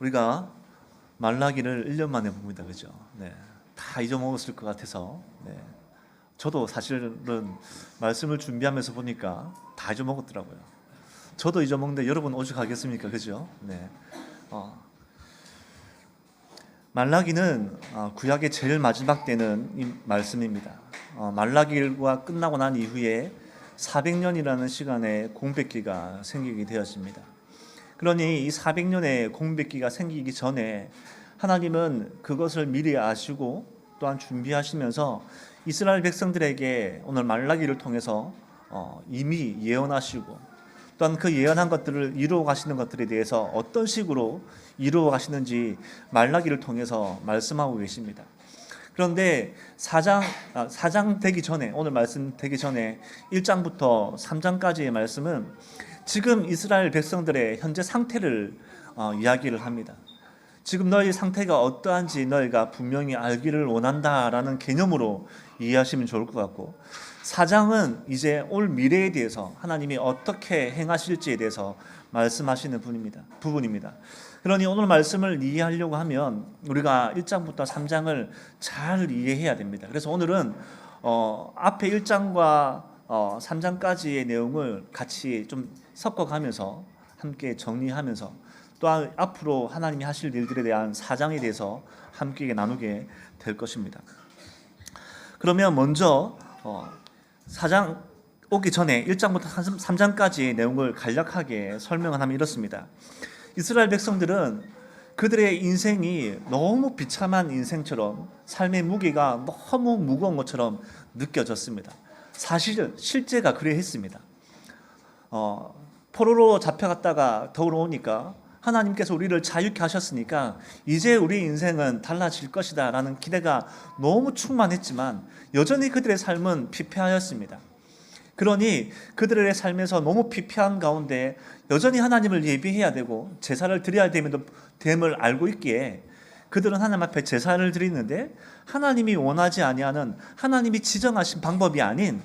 우리가 말라기를 1년 만에 봅니다. 그죠? 네. 다 잊어먹었을 것 같아서. 네. 저도 사실은 말씀을 준비하면서 보니까 다 잊어먹었더라고요. 저도 잊어먹는데 여러분 오죽하겠습니까? 그죠? 네. 말라기는 구약의 제일 마지막 때는 이 말씀입니다. 말라기가 끝나고 난 이후에 400년이라는 시간에 공백기가 생기게 되었습니다. 그러니 이 400년의 공백기가 생기기 전에 하나님은 그것을 미리 아시고 또한 준비하시면서 이스라엘 백성들에게 오늘 말라기를 통해서 이미 예언하시고 또한 그 예언한 것들을 이루어 가시는 것들에 대해서 어떤 식으로 이루어 가시는지 말라기를 통해서 말씀하고 계십니다. 그런데 4장 되기 전에, 오늘 말씀 되기 전에 1장부터 3장까지의 말씀은 지금 이스라엘 백성들의 현재 상태를 이야기를 합니다. 지금 너희 상태가 어떠한지 너희가 분명히 알기를 원한다라는 개념으로 이해하시면 좋을 것 같고, 4장은 이제 올 미래에 대해서 하나님이 어떻게 행하실지에 대해서 말씀하시는 부분입니다. 그러니 오늘 말씀을 이해하려고 하면 우리가 1장부터 3장을 잘 이해해야 됩니다. 그래서 오늘은 앞에 1장과 3장까지의 내용을 같이 좀 섞어가면서 함께 정리하면서 또한 앞으로 하나님이 하실 일들에 대한 4장에 대해서 함께 나누게 될 것입니다. 그러면 먼저 4장 오기 전에 1장부터 3장까지의 내용을 간략하게 설명을 하면 이렇습니다. 이스라엘 백성들은 그들의 인생이 너무 비참한 인생처럼, 삶의 무게가 너무 무거운 것처럼 느껴졌습니다. 사실은 실제가 그래했습니다. 포로로 잡혀갔다가 돌아오니까 하나님께서 우리를 자유케 하셨으니까 이제 우리 인생은 달라질 것이다 라는 기대가 너무 충만했지만 여전히 그들의 삶은 피폐하였습니다. 그러니 그들의 삶에서 너무 피폐한 가운데 여전히 하나님을 예비해야 되고 제사를 드려야 됨을 알고 있기에 그들은 하나님 앞에 제사를 드리는데 하나님이 원하지 아니하는, 하나님이 지정하신 방법이 아닌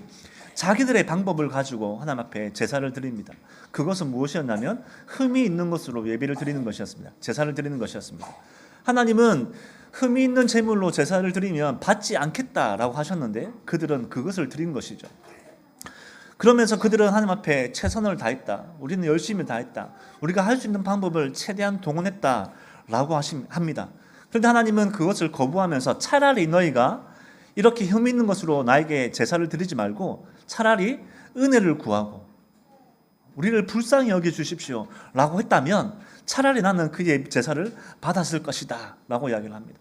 자기들의 방법을 가지고 하나님 앞에 제사를 드립니다. 그것은 무엇이었냐면 흠이 있는 것으로 예배를 드리는 것이었습니다. 제사를 드리는 것이었습니다. 하나님은 흠이 있는 제물로 제사를 드리면 받지 않겠다라고 하셨는데 그들은 그것을 드린 것이죠. 그러면서 그들은 하나님 앞에 최선을 다했다, 우리는 열심히 다했다, 우리가 할 수 있는 방법을 최대한 동원했다라고 합니다. 그런데 하나님은 그것을 거부하면서 차라리 너희가 이렇게 흠 있는 것으로 나에게 제사를 드리지 말고 차라리 은혜를 구하고 우리를 불쌍히 여겨 주십시오 라고 했다면 차라리 나는 그 제사를 받았을 것이다 라고 이야기를 합니다.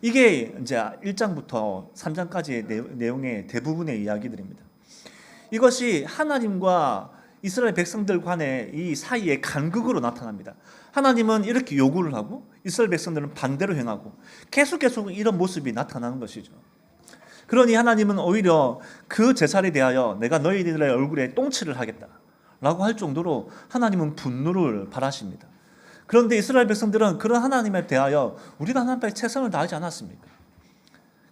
이게 이제 1장부터 3장까지의 내용의 대부분의 이야기들입니다. 이것이 하나님과 이스라엘 백성들 간의 이 사이의 간극으로 나타납니다. 하나님은 이렇게 요구를 하고 이스라엘 백성들은 반대로 행하고 계속 이런 모습이 나타나는 것이죠. 그러니 하나님은 오히려 그 제사에 대하여 내가 너희들의 얼굴에 똥칠을 하겠다 라고 할 정도로 하나님은 분노를 발하십니다. 그런데 이스라엘 백성들은 그런 하나님에 대하여 우리가 하나님 앞에 최선을 다하지 않았습니까?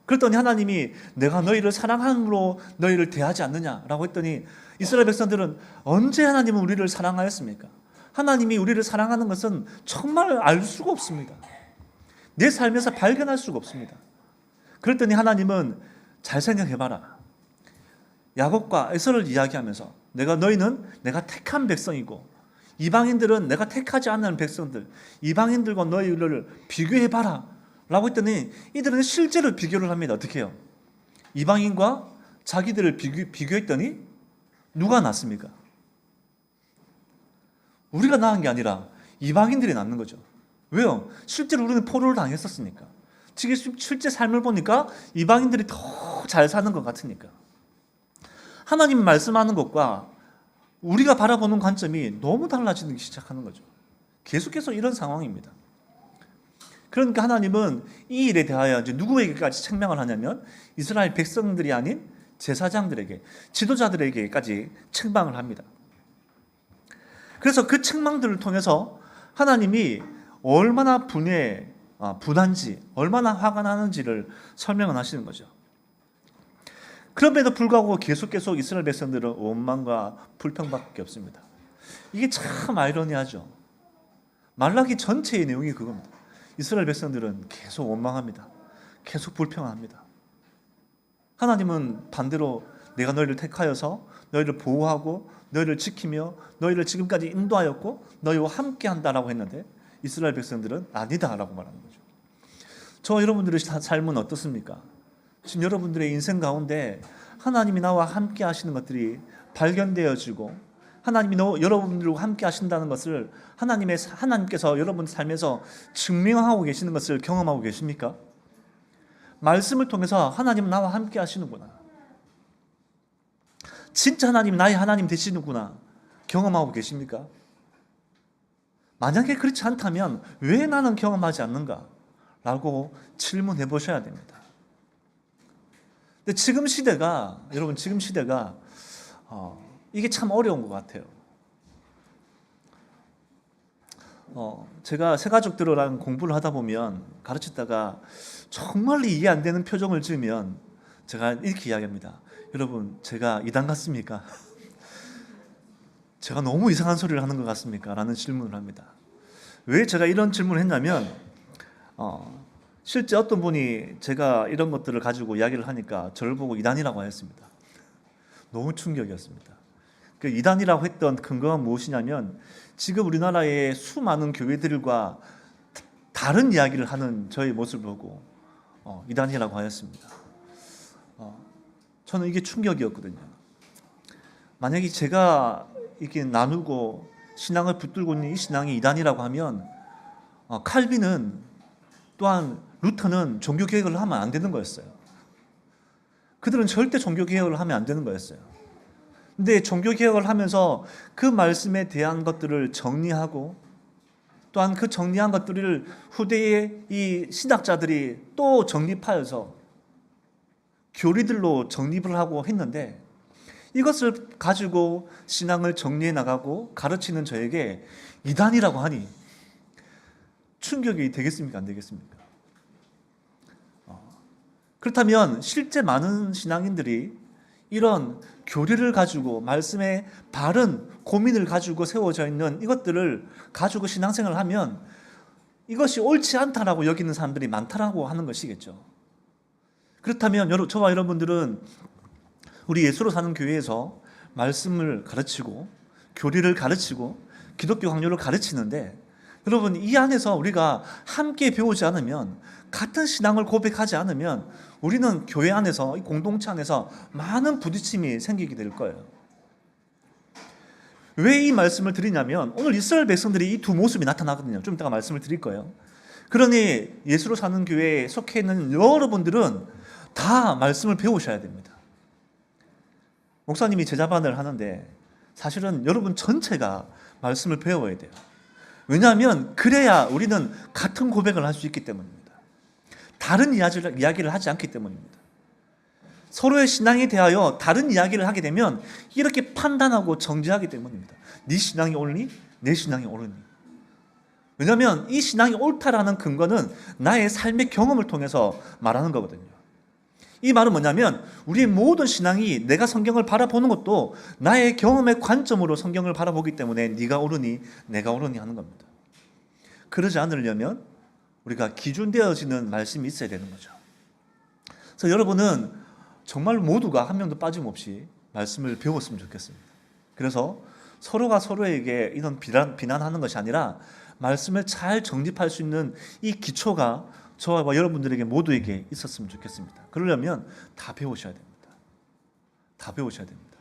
그랬더니 하나님이 내가 너희를 사랑함으로 너희를 대하지 않느냐라고 했더니 이스라엘 백성들은 언제 하나님은 우리를 사랑하였습니까? 하나님이 우리를 사랑하는 것은 정말 알 수가 없습니다. 내 삶에서 발견할 수가 없습니다. 그랬더니 하나님은 잘 생각해봐라. 야곱과 에서를 이야기하면서 너희는 내가 택한 백성이고 이방인들은 내가 택하지 않는 백성들, 이방인들과 너희를 비교해봐라 라고 했더니 이들은 실제로 비교를 합니다. 어떻게 해요? 이방인과 자기들을 비교했더니 누가 낫습니까? 우리가 나은 게 아니라 이방인들이 낫는 거죠. 왜요? 실제로 우리는 포로를 당했었으니까. 지금 실제 삶을 보니까 이방인들이 더 잘 사는 것 같으니까. 하나님 말씀하는 것과 우리가 바라보는 관점이 너무 달라지기 시작하는 거죠. 계속해서 이런 상황입니다. 그러니까 하나님은 이 일에 대하여 이제 누구에게까지 책망을 하냐면 이스라엘 백성들이 아닌 제사장들에게, 지도자들에게까지 책망을 합니다. 그래서 그 책망들을 통해서 하나님이 얼마나 분한지, 얼마나 화가 나는지를 설명을 하시는 거죠. 그럼에도 불구하고 계속 이스라엘 백성들은 원망과 불평밖에 없습니다. 이게 참 아이러니하죠. 말라기 전체의 내용이 그겁니다. 이스라엘 백성들은 계속 원망합니다. 계속 불평합니다. 하나님은 반대로 내가 너희를 택하여서 너희를 보호하고 너희를 지키며 너희를 지금까지 인도하였고 너희와 함께 한다라고 했는데 이스라엘 백성들은 아니다라고 말하는 거죠. 저 여러분들의 삶은 어떻습니까? 지금 여러분들의 인생 가운데 하나님이 나와 함께 하시는 것들이 발견되어지고 하나님이 여러분들과 함께 하신다는 것을 하나님께서 여러분 삶에서 증명하고 계시는 것을 경험하고 계십니까? 말씀을 통해서 하나님은 나와 함께 하시는구나, 진짜 하나님 나의 하나님 되시는구나 경험하고 계십니까? 만약에 그렇지 않다면 왜 나는 경험하지 않는가? 라고 질문해 보셔야 됩니다. 근데 지금 시대가 이게 참 어려운 것 같아요. 제가 새가족들이랑 공부를 하다 보면 가르치다가 정말 이해 안 되는 표정을 지으면 제가 이렇게 이야기합니다. 여러분, 제가 이단 같습니까? 제가 너무 이상한 소리를 하는 것 같습니까? 라는 질문을 합니다. 왜 제가 이런 질문을 했냐면 실제 어떤 분이 제가 이런 것들을 가지고 이야기를 하니까 저를 보고 이단이라고 하였습니다. 너무 충격이었습니다. 그 이단이라고 했던 근거가 무엇이냐면 지금 우리나라의 수많은 교회들과 다른 이야기를 하는 저의 모습을 보고 이단이라고 하였습니다. 저는 이게 충격이었거든요. 만약에 제가 이렇게 나누고 신앙을 붙들고 있는 이 신앙이 이단이라고 하면 칼빈은 또한 루터는 종교개혁을 하면 안 되는 거였어요. 그들은 절대 종교개혁을 하면 안 되는 거였어요. 근데 종교개혁을 하면서 그 말씀에 대한 것들을 정리하고 또한 그 정리한 것들을 후대의 이 신학자들이 또 정립하여서 교리들로 정립을 하고 했는데 이것을 가지고 신앙을 정리해 나가고 가르치는 저에게 이단이라고 하니 충격이 되겠습니까? 안 되겠습니까? 그렇다면 실제 많은 신앙인들이 이런 교리를 가지고 말씀의 바른 고민을 가지고 세워져 있는 이것들을 가지고 신앙생활을 하면 이것이 옳지 않다라고 여기는 사람들이 많다라고 하는 것이겠죠. 그렇다면 저와 여러분들은 우리 예수로 사는 교회에서 말씀을 가르치고 교리를 가르치고 기독교 강요를 가르치는데 여러분, 이 안에서 우리가 함께 배우지 않으면, 같은 신앙을 고백하지 않으면 우리는 교회 안에서, 이 공동체 안에서 많은 부딪힘이 생기게 될 거예요. 왜 이 말씀을 드리냐면 오늘 이스라엘 백성들이 이 두 모습이 나타나거든요. 좀 이따가 말씀을 드릴 거예요. 그러니 예수로 사는 교회에 속해 있는 여러분들은 다 말씀을 배우셔야 됩니다. 목사님이 제자반을 하는데 사실은 여러분 전체가 말씀을 배워야 돼요. 왜냐하면 그래야 우리는 같은 고백을 할 수 있기 때문입니다. 다른 이야기를 하지 않기 때문입니다. 서로의 신앙에 대하여 다른 이야기를 하게 되면 이렇게 판단하고 정죄하기 때문입니다. 네 신앙이 옳니? 내 신앙이 옳으니? 왜냐하면 이 신앙이 옳다라는 근거는 나의 삶의 경험을 통해서 말하는 거거든요. 이 말은 뭐냐면 우리의 모든 신앙이 내가 성경을 바라보는 것도 나의 경험의 관점으로 성경을 바라보기 때문에 네가 옳으니 내가 옳으니 하는 겁니다. 그러지 않으려면 우리가 기준되어지는 말씀이 있어야 되는 거죠. 그래서 여러분은 정말 모두가 한 명도 빠짐없이 말씀을 배웠으면 좋겠습니다. 그래서 서로가 서로에게 이런 비난하는 것이 아니라 말씀을 잘 정립할 수 있는 이 기초가 저와 여러분들에게 모두에게 있었으면 좋겠습니다. 그러려면 다 배우셔야 됩니다. 다 배우셔야 됩니다.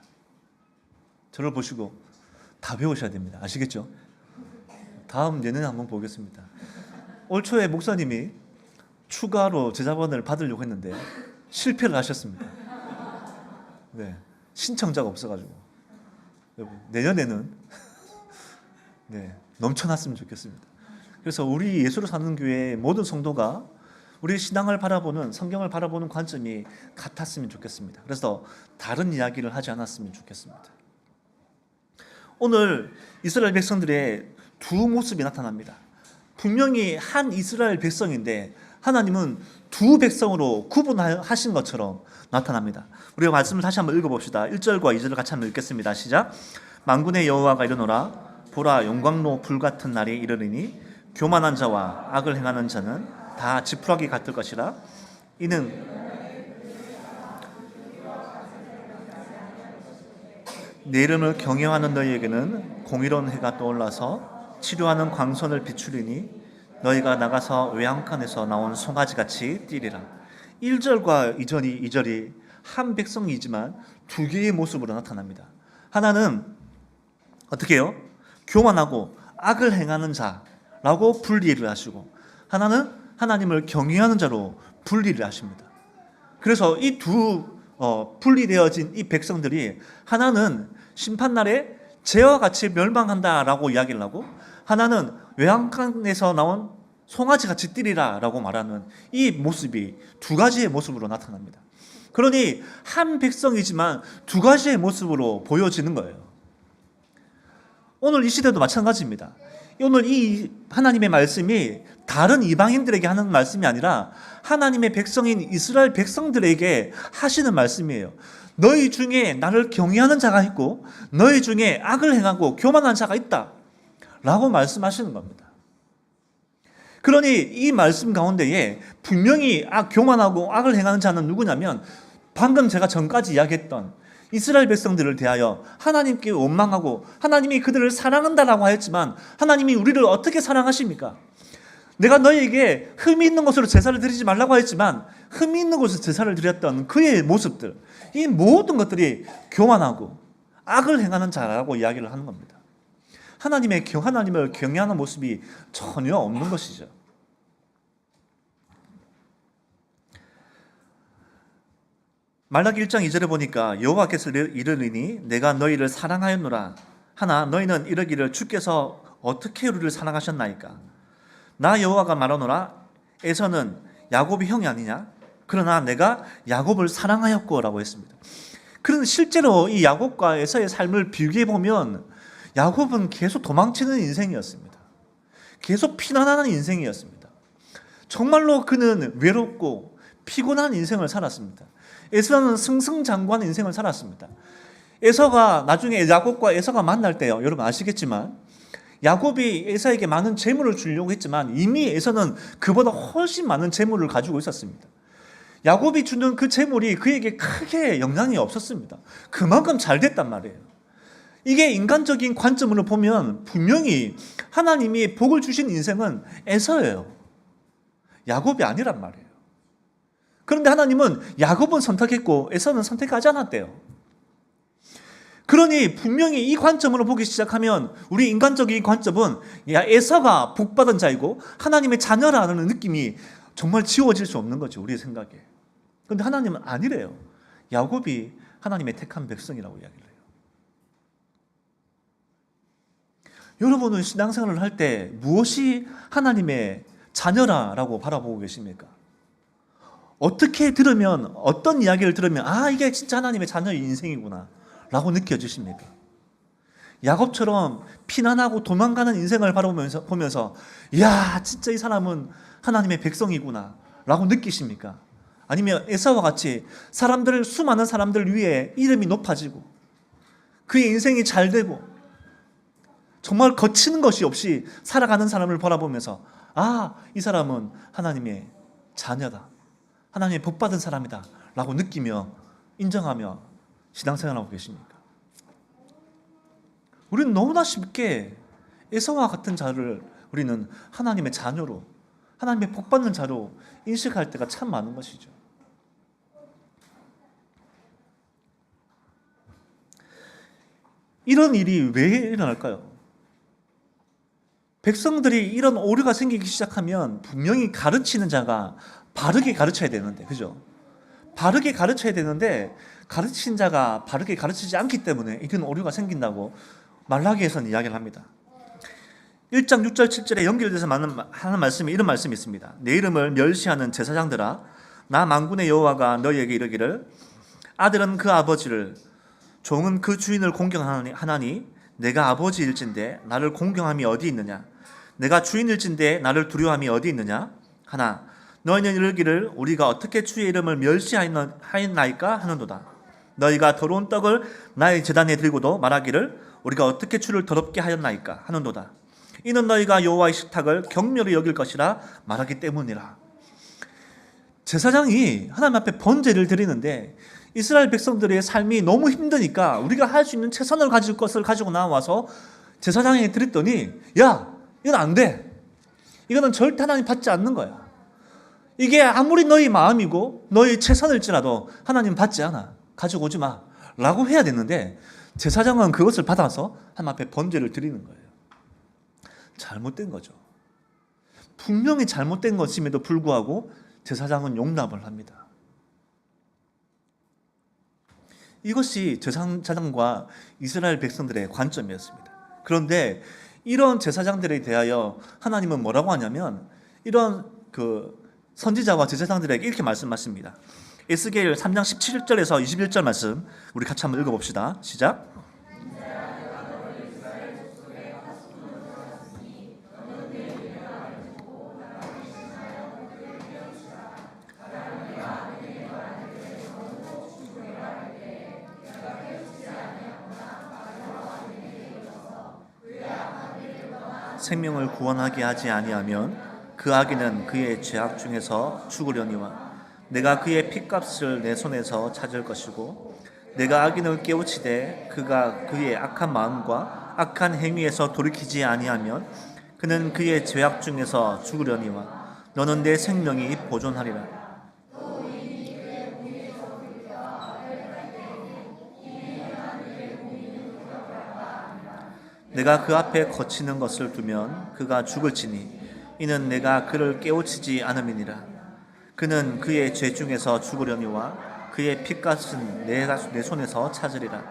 저를 보시고 다 배우셔야 됩니다. 아시겠죠? 다음 예능에 한번 보겠습니다. 올 초에 목사님이 추가로 제자반을 받으려고 했는데 실패를 하셨습니다. 네, 신청자가 없어가지고 내년에는 넘쳐났으면 좋겠습니다. 그래서 우리 예수로 사는 교회의 모든 성도가 우리 신앙을 바라보는, 성경을 바라보는 관점이 같았으면 좋겠습니다. 그래서 다른 이야기를 하지 않았으면 좋겠습니다. 오늘 이스라엘 백성들의 두 모습이 나타납니다. 분명히 한 이스라엘 백성인데 하나님은 두 백성으로 구분하신 것처럼 나타납니다. 우리가 말씀을 다시 한번 읽어봅시다. 1절과 2절을 같이 한번 읽겠습니다. 시작. 만군의 여호와가 이르노라 보라, 영광로 불같은 날이 이르리니 교만한 자와 악을 행하는 자는 다 지푸라기 같을 것이라. 이는 내 이름을 경외하는 너희에게는 공의로운 해가 떠올라서 치료하는 광선을 비추리니 너희가 나가서 외양간에서 나온 송아지같이 뛰리라. 1절과 2절이 한 백성이지만 두 개의 모습으로 나타납니다. 하나는 어떻게 해요? 교만하고 악을 행하는 자라고 분리를 하시고, 하나는 하나님을 경외하는 자로 분리를 하십니다. 그래서 이 두 분리되어진 이 백성들이 하나는 심판날에 재와 같이 멸망한다라고 이야기를 하고, 하나는 외양간에서 나온 송아지같이 뛰리라 라고 말하는 이 모습이 두 가지의 모습으로 나타납니다. 그러니 한 백성이지만 두 가지의 모습으로 보여지는 거예요. 오늘 이 시대도 마찬가지입니다. 오늘 이 하나님의 말씀이 다른 이방인들에게 하는 말씀이 아니라 하나님의 백성인 이스라엘 백성들에게 하시는 말씀이에요. 너희 중에 나를 경외하는 자가 있고 너희 중에 악을 행하고 교만한 자가 있다 라고 말씀하시는 겁니다. 그러니 이 말씀 가운데에 분명히 교만하고 악을 행하는 자는 누구냐면, 방금 제가 전까지 이야기했던 이스라엘 백성들을 대하여 하나님께 원망하고 하나님이 그들을 사랑한다라고 하였지만, 하나님이 우리를 어떻게 사랑하십니까? 내가 너희에게 흠이 있는 곳으로 제사를 드리지 말라고 하였지만 흠이 있는 곳에서 제사를 드렸던 그의 모습들, 이 모든 것들이 교만하고 악을 행하는 자라고 이야기를 하는 겁니다. 하나님을 경외하는 모습이 전혀 없는 것이죠. 말라기 1장 2절에 보니까 여호와께서 이르리니 내가 너희를 사랑하였노라 하나 너희는 이르기를 주께서 어떻게 우리를 사랑하셨나이까. 나 여호와가 말하노라 에서는 야곱이 형이 아니냐. 그러나 내가 야곱을 사랑하였고 라고 했습니다. 그런데 실제로 이 야곱과 에서의 삶을 비교해 보면 야곱은 계속 도망치는 인생이었습니다. 계속 피난하는 인생이었습니다. 정말로 그는 외롭고 피곤한 인생을 살았습니다. 에서는 승승장구한 인생을 살았습니다. 에서가 나중에 야곱과 에서가 만날 때요, 여러분 아시겠지만 야곱이 에서에게 많은 재물을 주려고 했지만 이미 에서는 그보다 훨씬 많은 재물을 가지고 있었습니다. 야곱이 주는 그 재물이 그에게 크게 영향이 없었습니다. 그만큼 잘 됐단 말이에요. 이게 인간적인 관점으로 보면 분명히 하나님이 복을 주신 인생은 에서예요. 야곱이 아니란 말이에요. 그런데 하나님은 야곱은 선택했고 에서는 선택하지 않았대요. 그러니 분명히 이 관점으로 보기 시작하면 우리 인간적인 관점은 에서가 복받은 자이고 하나님의 자녀라는 느낌이 정말 지워질 수 없는 거죠, 우리의 생각에. 그런데 하나님은 아니래요. 야곱이 하나님의 택한 백성이라고 이야기를 해요. 여러분은 신앙생활을 할 때 무엇이 하나님의 자녀라고 바라보고 계십니까? 어떻게 들으면, 어떤 이야기를 들으면 이게 진짜 하나님의 자녀의 인생이구나 라고 느껴지십니까? 야곱처럼 피난하고 도망가는 인생을 보면서 이야 진짜 이 사람은 하나님의 백성이구나 라고 느끼십니까? 아니면 에사와 같이 수많은 사람들 위에 이름이 높아지고 그의 인생이 잘 되고 정말 거치는 것이 없이 살아가는 사람을 바라보면서 이 사람은 하나님의 자녀다, 하나님의 복받은 사람이다 라고 느끼며 인정하며 신앙생활하고 계십니까? 우리는 너무나 쉽게 에서와 같은 자를 우리는 하나님의 자녀로, 하나님의 복받는 자로 인식할 때가 참 많은 것이죠. 이런 일이 왜 일어날까요? 백성들이 이런 오류가 생기기 시작하면 분명히 가르치는 자가 바르게 가르쳐야 되는데, 그죠? 바르게 가르쳐야 되는데 가르친 자가 바르게 가르치지 않기 때문에 이런 오류가 생긴다고 말라기에서는 이야기를 합니다. 1장 6절 7절에 연결돼서 하는 말씀이 이런 말씀이 있습니다. 내 이름을 멸시하는 제사장들아, 나 만군의 여호와가 너희에게 이르기를 아들은 그 아버지를, 종은 그 주인을 공경하나니 내가 아버지일진데 나를 공경함이 어디 있느냐? 내가 주인일진데 나를 두려워함이 어디 있느냐? 하나 너희는 이르기를 우리가 어떻게 주의 이름을 멸시하였나이까 하는도다. 너희가 더러운 떡을 나의 제단에 들고도 말하기를 우리가 어떻게 주를 더럽게 하였나이까 하는도다. 이는 너희가 여호와의 식탁을 경멸히 여길 것이라 말하기 때문이라. 제사장이 하나님 앞에 번제를 드리는데 이스라엘 백성들의 삶이 너무 힘드니까 우리가 할 수 있는 최선을 가질 것을 가지고 나와서 제사장에게 드렸더니, 야, 이건 안 돼. 이거는 절대 하나님 받지 않는 거야. 이게 아무리 너희 마음이고 너희 최선일지라도 하나님 받지 않아. 가지고 오지 마. 라고 해야 되는데 제사장은 그것을 받아서 하나님 앞에 번제를 드리는 거예요. 잘못된 거죠. 분명히 잘못된 것임에도 불구하고 제사장은 용납을 합니다. 이것이 제사장과 이스라엘 백성들의 관점이었습니다. 그런데 이런 제사장들에 대하여 하나님은 뭐라고 하냐면 이런 선지자와 제사장들에게 이렇게 말씀하십니다. 에스겔 3장 17절에서 21절 말씀 우리 같이 한번 읽어봅시다. 시작. 생명을 구원하게 하지 아니하면 그 악인은 그의 죄악 중에서 죽으려니와 내가 그의 핏값을 내 손에서 찾을 것이고 내가 악인을 깨우치되 그가 그의 악한 마음과 악한 행위에서 돌이키지 아니하면 그는 그의 죄악 중에서 죽으려니와 너는 내 생명이 보존하리라. 내가 그 앞에 거치는 것을 두면 그가 죽을지니 이는 내가 그를 깨우치지 않음이니라. 그는 그의 죄 중에서 죽으려니와 그의 핏값은 내 손에서 찾으리라.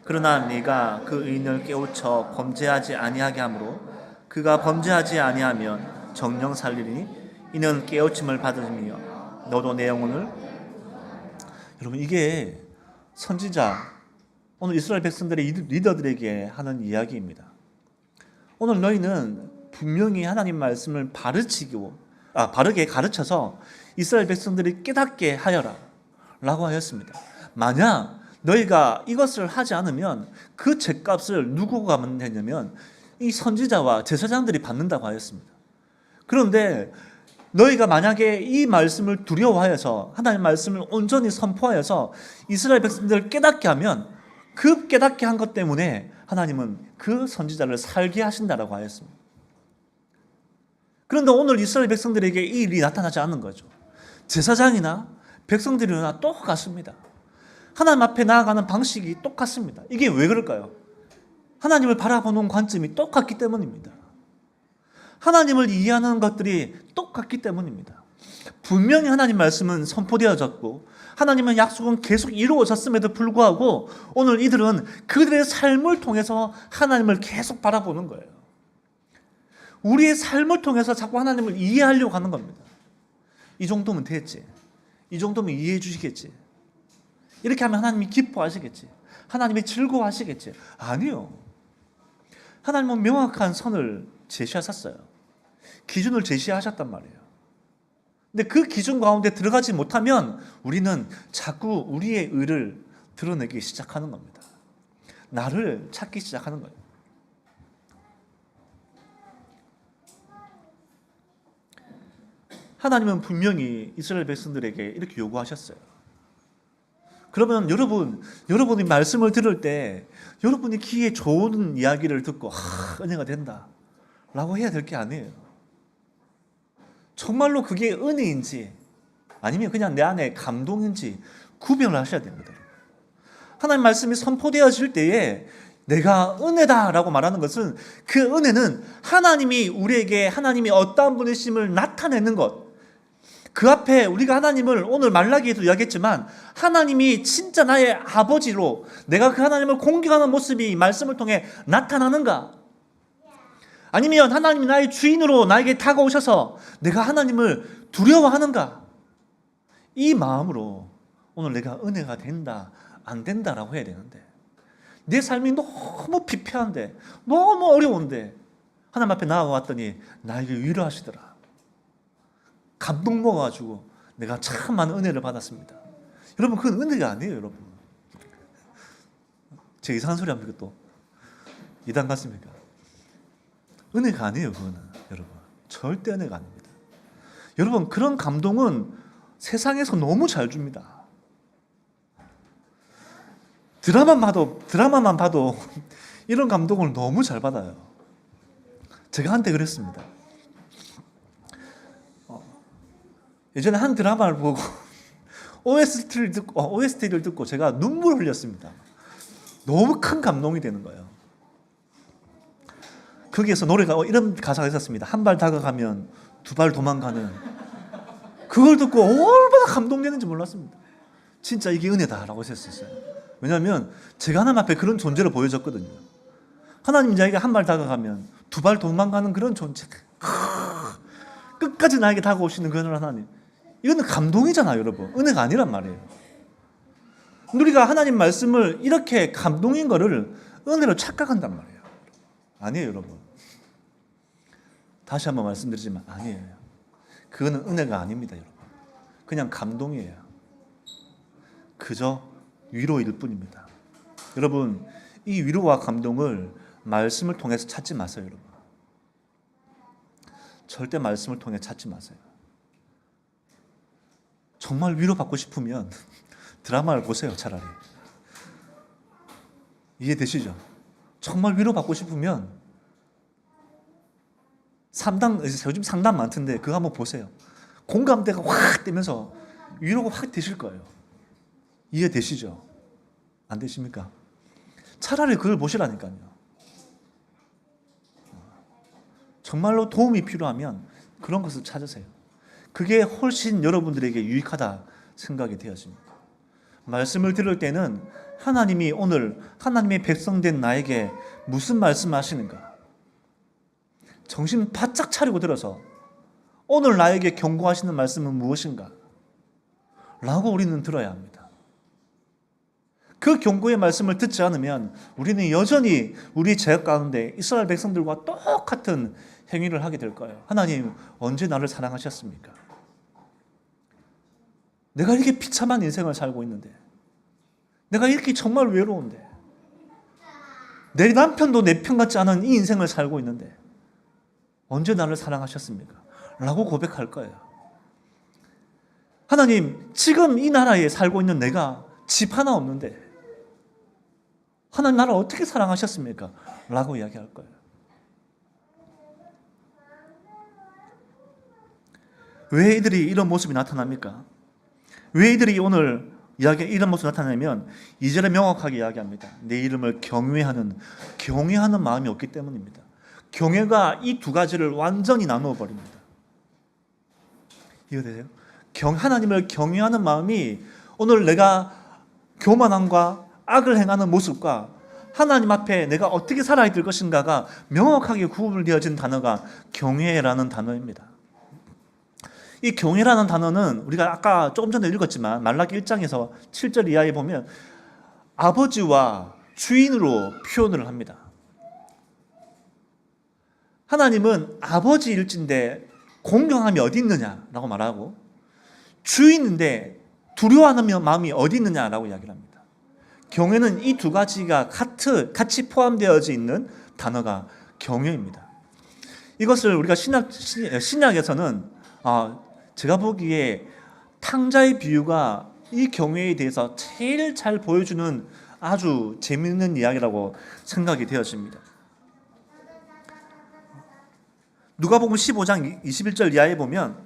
그러나 네가 그 의인을 깨우쳐 범죄하지 아니하게 하므로 그가 범죄하지 아니하면 정령 살리니 이는 깨우침을 받으며 너도 내 영혼을. 여러분, 이게 선지자 오늘 이스라엘 백성들의 리더들에게 하는 이야기입니다. 오늘 너희는 분명히 하나님 말씀을 바르게 가르쳐서 이스라엘 백성들이 깨닫게 하여라 라고 하였습니다. 만약 너희가 이것을 하지 않으면 그 죄값을 누구가 받는 되냐면 이 선지자와 제사장들이 받는다고 하였습니다. 그런데 너희가 만약에 이 말씀을 두려워하여서 하나님의 말씀을 온전히 선포하여서 이스라엘 백성들을 깨닫게 하면 그 깨닫게 한 것 때문에 하나님은 그 선지자를 살게 하신다라고 하였습니다. 그런데 오늘 이스라엘 백성들에게 이 일이 나타나지 않는 거죠. 제사장이나 백성들이나 똑같습니다. 하나님 앞에 나아가는 방식이 똑같습니다. 이게 왜 그럴까요? 하나님을 바라보는 관점이 똑같기 때문입니다. 하나님을 이해하는 것들이 똑같기 때문입니다. 분명히 하나님 말씀은 선포되어졌고 하나님의 약속은 계속 이루어졌음에도 불구하고 오늘 이들은 그들의 삶을 통해서 하나님을 계속 바라보는 거예요. 우리의 삶을 통해서 자꾸 하나님을 이해하려고 하는 겁니다. 이 정도면 됐지. 이 정도면 이해해 주시겠지. 이렇게 하면 하나님이 기뻐하시겠지. 하나님이 즐거워하시겠지. 아니요. 하나님은 명확한 선을 제시하셨어요. 기준을 제시하셨단 말이에요. 근데 그 기준 가운데 들어가지 못하면 우리는 자꾸 우리의 의를 드러내기 시작하는 겁니다. 나를 찾기 시작하는 거예요. 하나님은 분명히 이스라엘 백성들에게 이렇게 요구하셨어요. 그러면 여러분이 말씀을 들을 때 여러분이 귀에 좋은 이야기를 듣고 은혜가 된다 라고 해야 될 게 아니에요. 정말로 그게 은혜인지 아니면 그냥 내 안에 감동인지 구별을 하셔야 됩니다. 하나님 말씀이 선포되어질 때에 내가 은혜다라고 말하는 것은 그 은혜는 하나님이 우리에게 하나님이 어떠한 분이심을 나타내는 것. 그 앞에 우리가 하나님을 오늘 말라기에도 이야기했지만 하나님이 진짜 나의 아버지로 내가 그 하나님을 공경하는 모습이 이 말씀을 통해 나타나는가? 아니면 하나님이 나의 주인으로 나에게 다가오셔서 내가 하나님을 두려워하는가? 이 마음으로 오늘 내가 은혜가 된다, 안 된다라고 해야 되는데 내 삶이 너무 피폐한데 너무 어려운데 하나님 앞에 나와왔더니 나에게 위로하시더라. 감동 먹어가지고 내가 참 많은 은혜를 받았습니다. 여러분, 그건 은혜가 아니에요. 여러분, 제 이상한 소리 합니까? 또 이단 같습니까? 은혜가 아니에요, 그거는. 여러분, 절대 은혜가 아닙니다. 여러분, 그런 감동은 세상에서 너무 잘 줍니다. 드라마만 봐도 이런 감동을 너무 잘 받아요. 제가 한때 그랬습니다. 예전에 한 드라마를 보고 OST를 듣고 제가 눈물을 흘렸습니다. 너무 큰 감동이 되는 거예요. 거기에서 노래가 이런 가사가 있었습니다. 한 발 다가가면 두 발 도망가는. 그걸 듣고 얼마나 감동되는지 몰랐습니다. 진짜 이게 은혜다라고 했었어요. 왜냐하면 제가 하나님 앞에 그런 존재를 보여줬거든요. 하나님 나에게 한 발 다가가면 두 발 도망가는 그런 존재. 끝까지 나에게 다가오시는 그런 하나님. 이거는 감동이잖아요, 여러분. 은혜가 아니란 말이에요. 우리가 하나님 말씀을 이렇게 감동인 거를 은혜로 착각한단 말이에요. 아니에요, 여러분. 다시 한번 말씀드리지만 아니에요. 그거는 은혜가 아닙니다, 여러분. 그냥 감동이에요. 그저 위로일 뿐입니다. 여러분, 이 위로와 감동을 말씀을 통해서 찾지 마세요, 여러분. 절대 말씀을 통해 찾지 마세요. 정말 위로받고 싶으면 드라마를 보세요, 차라리. 이해되시죠? 정말 위로받고 싶으면 요즘 상담 많던데 그거 한번 보세요. 공감대가 확 되면서 위로가 확 되실 거예요. 이해되시죠? 안 되십니까? 차라리 그걸 보시라니까요. 정말로 도움이 필요하면 그런 것을 찾으세요. 그게 훨씬 여러분들에게 유익하다 생각이 되어집니다. 말씀을 들을 때는 하나님이 오늘 하나님의 백성된 나에게 무슨 말씀하시는가? 정신 바짝 차리고 들어서 오늘 나에게 경고하시는 말씀은 무엇인가? 라고 우리는 들어야 합니다. 그 경고의 말씀을 듣지 않으면 우리는 여전히 우리 죄악 가운데 이스라엘 백성들과 똑같은 행위를 하게 될 거예요. 하나님, 언제 나를 사랑하셨습니까? 내가 이렇게 비참한 인생을 살고 있는데, 내가 이렇게 정말 외로운데, 내 남편도 내 편 같지 않은 이 인생을 살고 있는데 언제 나를 사랑하셨습니까? 라고 고백할 거예요. 하나님, 지금 이 나라에 살고 있는 내가 집 하나 없는데 하나님 나를 어떻게 사랑하셨습니까? 라고 이야기할 거예요. 왜 이들이 이런 모습이 나타납니까? 왜 이들이 오늘 이런 모습이 나타나냐면 2절에 명확하게 이야기합니다. 내 이름을 경외하는 마음이 없기 때문입니다. 경외가 이 두 가지를 완전히 나누어 버립니다. 이해되세요? 하나님을 경외하는 마음이 오늘 내가 교만함과 악을 행하는 모습과 하나님 앞에 내가 어떻게 살아야 될 것인가가 명확하게 구분되어진 단어가 경외라는 단어입니다. 이 경외라는 단어는 우리가 아까 조금 전에 읽었지만 말라기 1장에서 7절 이하에 보면 아버지와 주인으로 표현을 합니다. 하나님은 아버지일진데 공경함이 어디 있느냐라고 말하고 주인인데 두려워하는 마음이 어디 있느냐라고 이야기를 합니다. 경외는 이 두 가지가 같이 포함되어져 있는 단어가 경외입니다. 이것을 우리가 신약에서는 제가 보기에 탕자의 비유가 이 경외에 대해서 제일 잘 보여주는 아주 재미있는 이야기라고 생각이 되어집니다. 누가복음 15장 21절 이하에 보면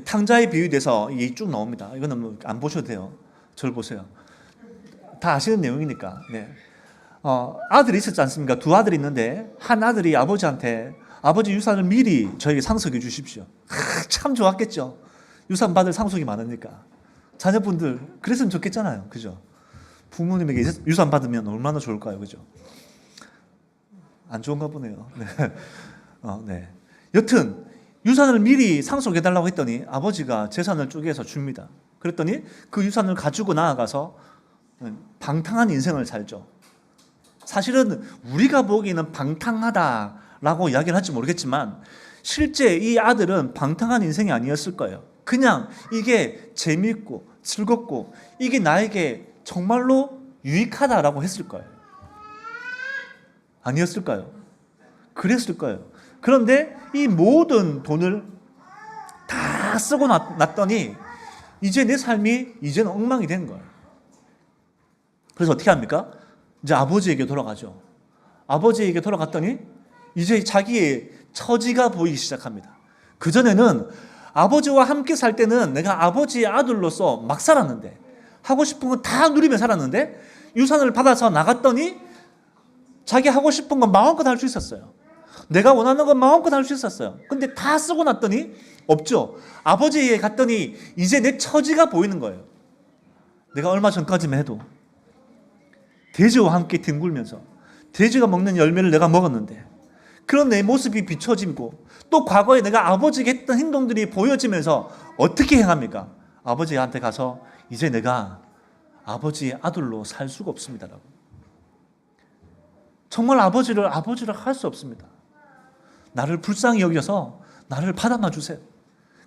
탕자의 비유에 대해서 쭉 나옵니다. 이거는 뭐 안 보셔도 돼요. 저를 보세요. 다 아시는 내용이니까. 네. 아들이 있었지 않습니까? 두 아들이 있는데 한 아들이 아버지한테 아버지 유산을 미리 저에게 상속해 주십시오. 참 좋았겠죠. 유산 받을 상속이 많으니까. 자녀분들 그랬으면 좋겠잖아요. 그죠? 부모님에게 유산 받으면 얼마나 좋을까요? 그죠? 안 좋은가 보네요. 네. 네. 여튼 유산을 미리 상속해달라고 했더니 아버지가 재산을 쪼개서 줍니다. 그랬더니 그 유산을 가지고 나아가서 방탕한 인생을 살죠. 사실은 우리가 보기에는 방탕하다라고 이야기를 할지 모르겠지만 실제 이 아들은 방탕한 인생이 아니었을 거예요. 그냥 이게 재미있고 즐겁고 이게 나에게 정말로 유익하다라고 했을 거예요. 아니었을까요? 그랬을 거예요. 그런데 이 모든 돈을 다 쓰고 났더니 이제 내 삶이 이제는 엉망이 된 거예요. 그래서 어떻게 합니까? 이제 아버지에게 돌아가죠. 아버지에게 돌아갔더니 이제 자기의 처지가 보이기 시작합니다. 그전에는 아버지와 함께 살 때는 내가 아버지의 아들로서 막 살았는데, 하고 싶은 건 다 누리며 살았는데, 유산을 받아서 나갔더니 자기 하고 싶은 건 마음껏 할 수 있었어요. 내가 원하는 건 마음껏 할 수 있었어요. 근데 다 쓰고 났더니 없죠. 아버지에게 갔더니 이제 내 처지가 보이는 거예요. 내가 얼마 전까지만 해도 돼지와 함께 뒹굴면서 돼지가 먹는 열매를 내가 먹었는데, 그런 내 모습이 비춰지고 또 과거에 내가 아버지에게 했던 행동들이 보여지면서 어떻게 행합니까? 아버지한테 가서 이제 내가 아버지의 아들로 살 수가 없습니다라고. 정말 아버지를 할 수 없습니다. 나를 불쌍히 여겨서 나를 받아놔 주세요.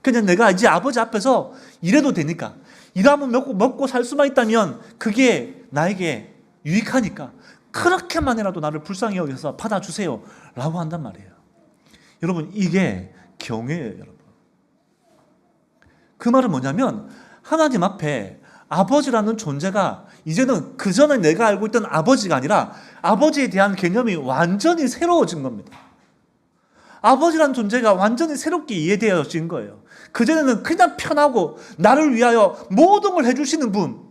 그냥 내가 이제 아버지 앞에서 이래도 되니까, 일하면 먹고 살 수만 있다면 그게 나에게 유익하니까 그렇게만이라도 나를 불쌍히 여겨서 받아주세요 라고 한단 말이에요. 여러분, 이게 경외예요. 여러분, 그 말은 뭐냐면 하나님 앞에 아버지라는 존재가 이제는 그전에 내가 알고 있던 아버지가 아니라 아버지에 대한 개념이 완전히 새로워진 겁니다. 아버지라는 존재가 완전히 새롭게 이해되어진 거예요. 그전에는 그냥 편하고 나를 위하여 모든 걸 해주시는 분,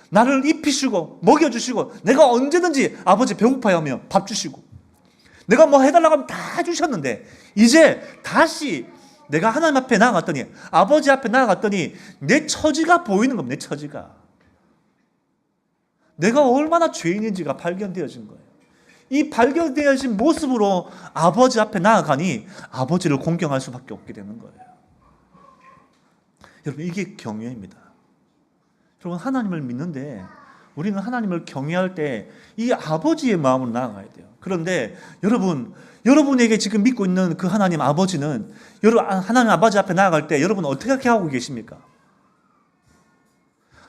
나를 입히시고 먹여주시고, 내가 언제든지 아버지 배고파요 하면 밥 주시고, 내가 뭐 해달라고 하면 다 해주셨는데, 이제 다시 내가 하나님 앞에 나아갔더니, 아버지 앞에 나아갔더니 내 처지가 보이는 겁니다. 내 처지가, 내가 얼마나 죄인인지가 발견되어진 거예요. 이 발견되어진 모습으로 아버지 앞에 나아가니 아버지를 공경할 수밖에 없게 되는 거예요. 여러분, 이게 경외입니다. 여러분, 하나님을 믿는데 우리는 하나님을 경외할 때 이 아버지의 마음으로 나아가야 돼요. 그런데 여러분에게 지금 믿고 있는 그 하나님 아버지는, 하나님 아버지 앞에 나아갈 때 여러분 어떻게 하고 계십니까?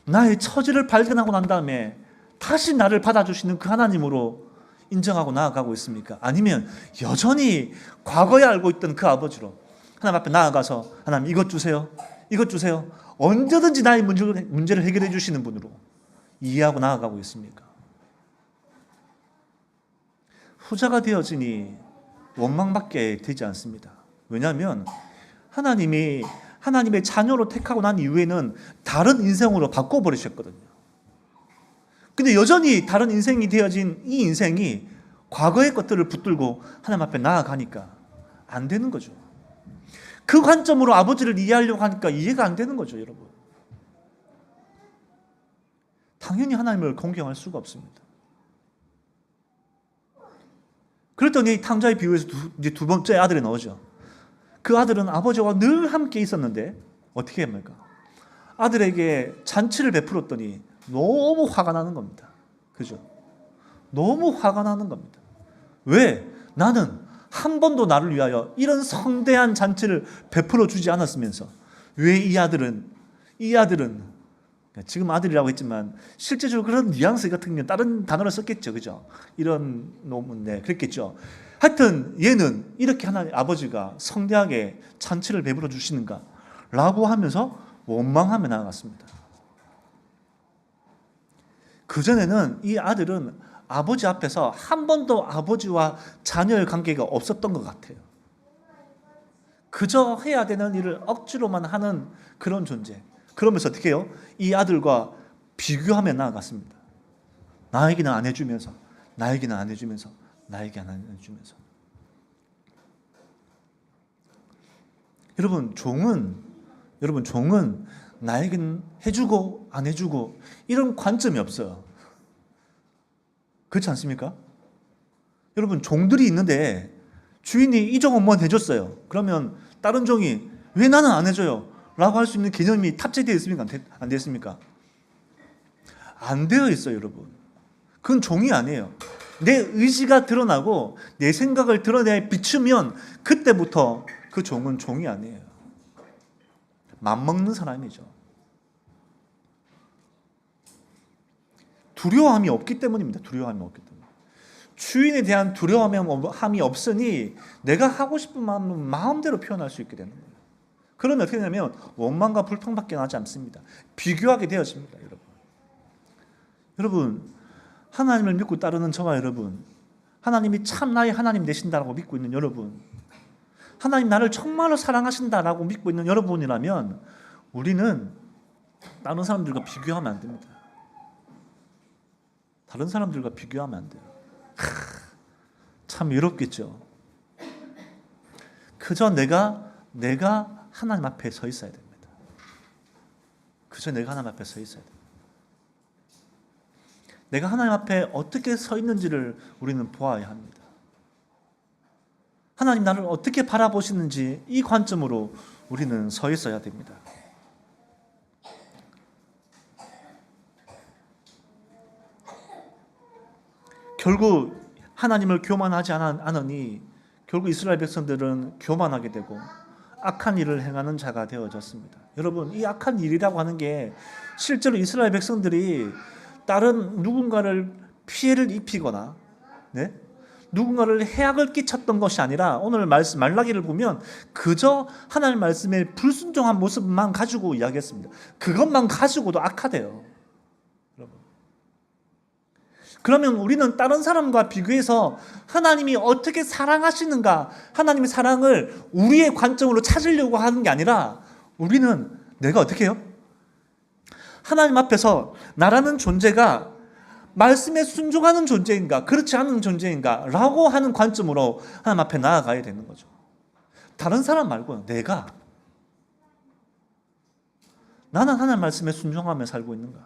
나의 처지를 발견하고 난 다음에 다시 나를 받아주시는 그 하나님으로 인정하고 나아가고 있습니까? 아니면 여전히 과거에 알고 있던 그 아버지로 하나님 앞에 나아가서 하나님 이것 주세요, 이것 주세요, 언제든지 나의 문제를 해결해 주시는 분으로 이해하고 나아가고 있습니까? 후자가 되어지니 원망밖에 되지 않습니다. 왜냐하면 하나님의 자녀로 택하고 난 이후에는 다른 인생으로 바꿔버리셨거든요. 근데 여전히 다른 인생이 되어진 이 인생이 과거의 것들을 붙들고 하나님 앞에 나아가니까 안 되는 거죠. 그 관점으로 아버지를 이해하려고 하니까 이해가 안 되는 거죠, 여러분. 당연히 하나님을 공경할 수가 없습니다. 그랬더니 탕자의 비유에서 이제 두 번째 아들이 나오죠. 그 아들은 아버지와 늘 함께 있었는데 어떻게 합니까? 아들에게 잔치를 베풀었더니 너무 화가 나는 겁니다. 그죠? 너무 화가 나는 겁니다. 왜? 나는 한 번도 나를 위하여 이런 성대한 잔치를 베풀어 주지 않았으면서 왜 이 아들은 지금 아들이라고 했지만 실제적으로 그런 뉘앙스 같은 경우는 다른 단어를 썼겠죠. 그죠? 이런 놈은 그랬겠죠. 하여튼 얘는 이렇게 하나님 아버지가 성대하게 잔치를 베풀어 주시는가 라고 하면서 원망하며 나아갔습니다. 그전에는 이 아들은 아버지 앞에서 한 번도 아버지와 자녀의 관계가 없었던 것 같아요. 그저 해야 되는 일을 억지로만 하는 그런 존재. 그러면서 어떻게 해요? 이 아들과 비교하며 나아갔습니다. 나에게는 안 해주면서, 나에게는 안 해주면서, 나에게 안 해주면서. 여러분, 종은 나에게는 해주고 안 해주고 이런 관점이 없어요. 그렇지 않습니까? 여러분, 종들이 있는데 주인이 이 종은 뭐 해줬어요. 그러면 다른 종이 왜 나는 안 해줘요? 라고 할 수 있는 개념이 탑재되어 있습니까? 안 되어 있습니까? 안 되어 있어요, 여러분. 그건 종이 아니에요. 내 의지가 드러나고 내 생각을 드러내 비추면 그때부터 그 종은 종이 아니에요. 맘먹는 사람이죠. 두려움이 없기 때문입니다. 두려움이 없기 때문에. 주인에 대한 두려움이 없으니 내가 하고 싶은 마음은 마음대로 표현할 수 있게 되는 거예요. 그러면 어떻게 되냐면 원망과 불평밖에 나지 않습니다. 비교하게 되어집니다. 여러분, 하나님을 믿고 따르는 저와 여러분, 하나님이 참 나의 하나님 되신다라고 믿고 있는 여러분, 하나님 나를 정말로 사랑하신다라고 믿고 있는 여러분이라면 우리는 다른 사람들과 비교하면 안 됩니다. 다른 사람들과 비교하면 안 돼요. 참 외롭겠죠. 그저 내가 하나님 앞에 서 있어야 됩니다. 그저 내가 하나님 앞에 서 있어야 됩니다. 내가 하나님 앞에 어떻게 서 있는지를 우리는 보아야 합니다. 하나님 나를 어떻게 바라보시는지 이 관점으로 우리는 서 있어야 됩니다. 결국 하나님을 교만하지 않으니 결국 이스라엘 백성들은 교만하게 되고 악한 일을 행하는 자가 되어졌습니다. 여러분, 이 악한 일이라고 하는 게 실제로 이스라엘 백성들이 다른 누군가를 피해를 입히거나 누군가를 해악을 끼쳤던 것이 아니라 오늘 말씀 말라기를 보면 그저 하나님 말씀에 불순종한 모습만 가지고 이야기했습니다. 그것만 가지고도 악하대요. 여러분. 그러면 우리는 다른 사람과 비교해서 하나님이 어떻게 사랑하시는가, 하나님의 사랑을 우리의 관점으로 찾으려고 하는 게 아니라 우리는 내가 어떻게 해요? 하나님 앞에서 나라는 존재가 말씀에 순종하는 존재인가 그렇지 않은 존재인가 라고 하는 관점으로 하나님 앞에 나아가야 되는 거죠. 다른 사람 말고요. 나는 하나님 말씀에 순종하며 살고 있는가?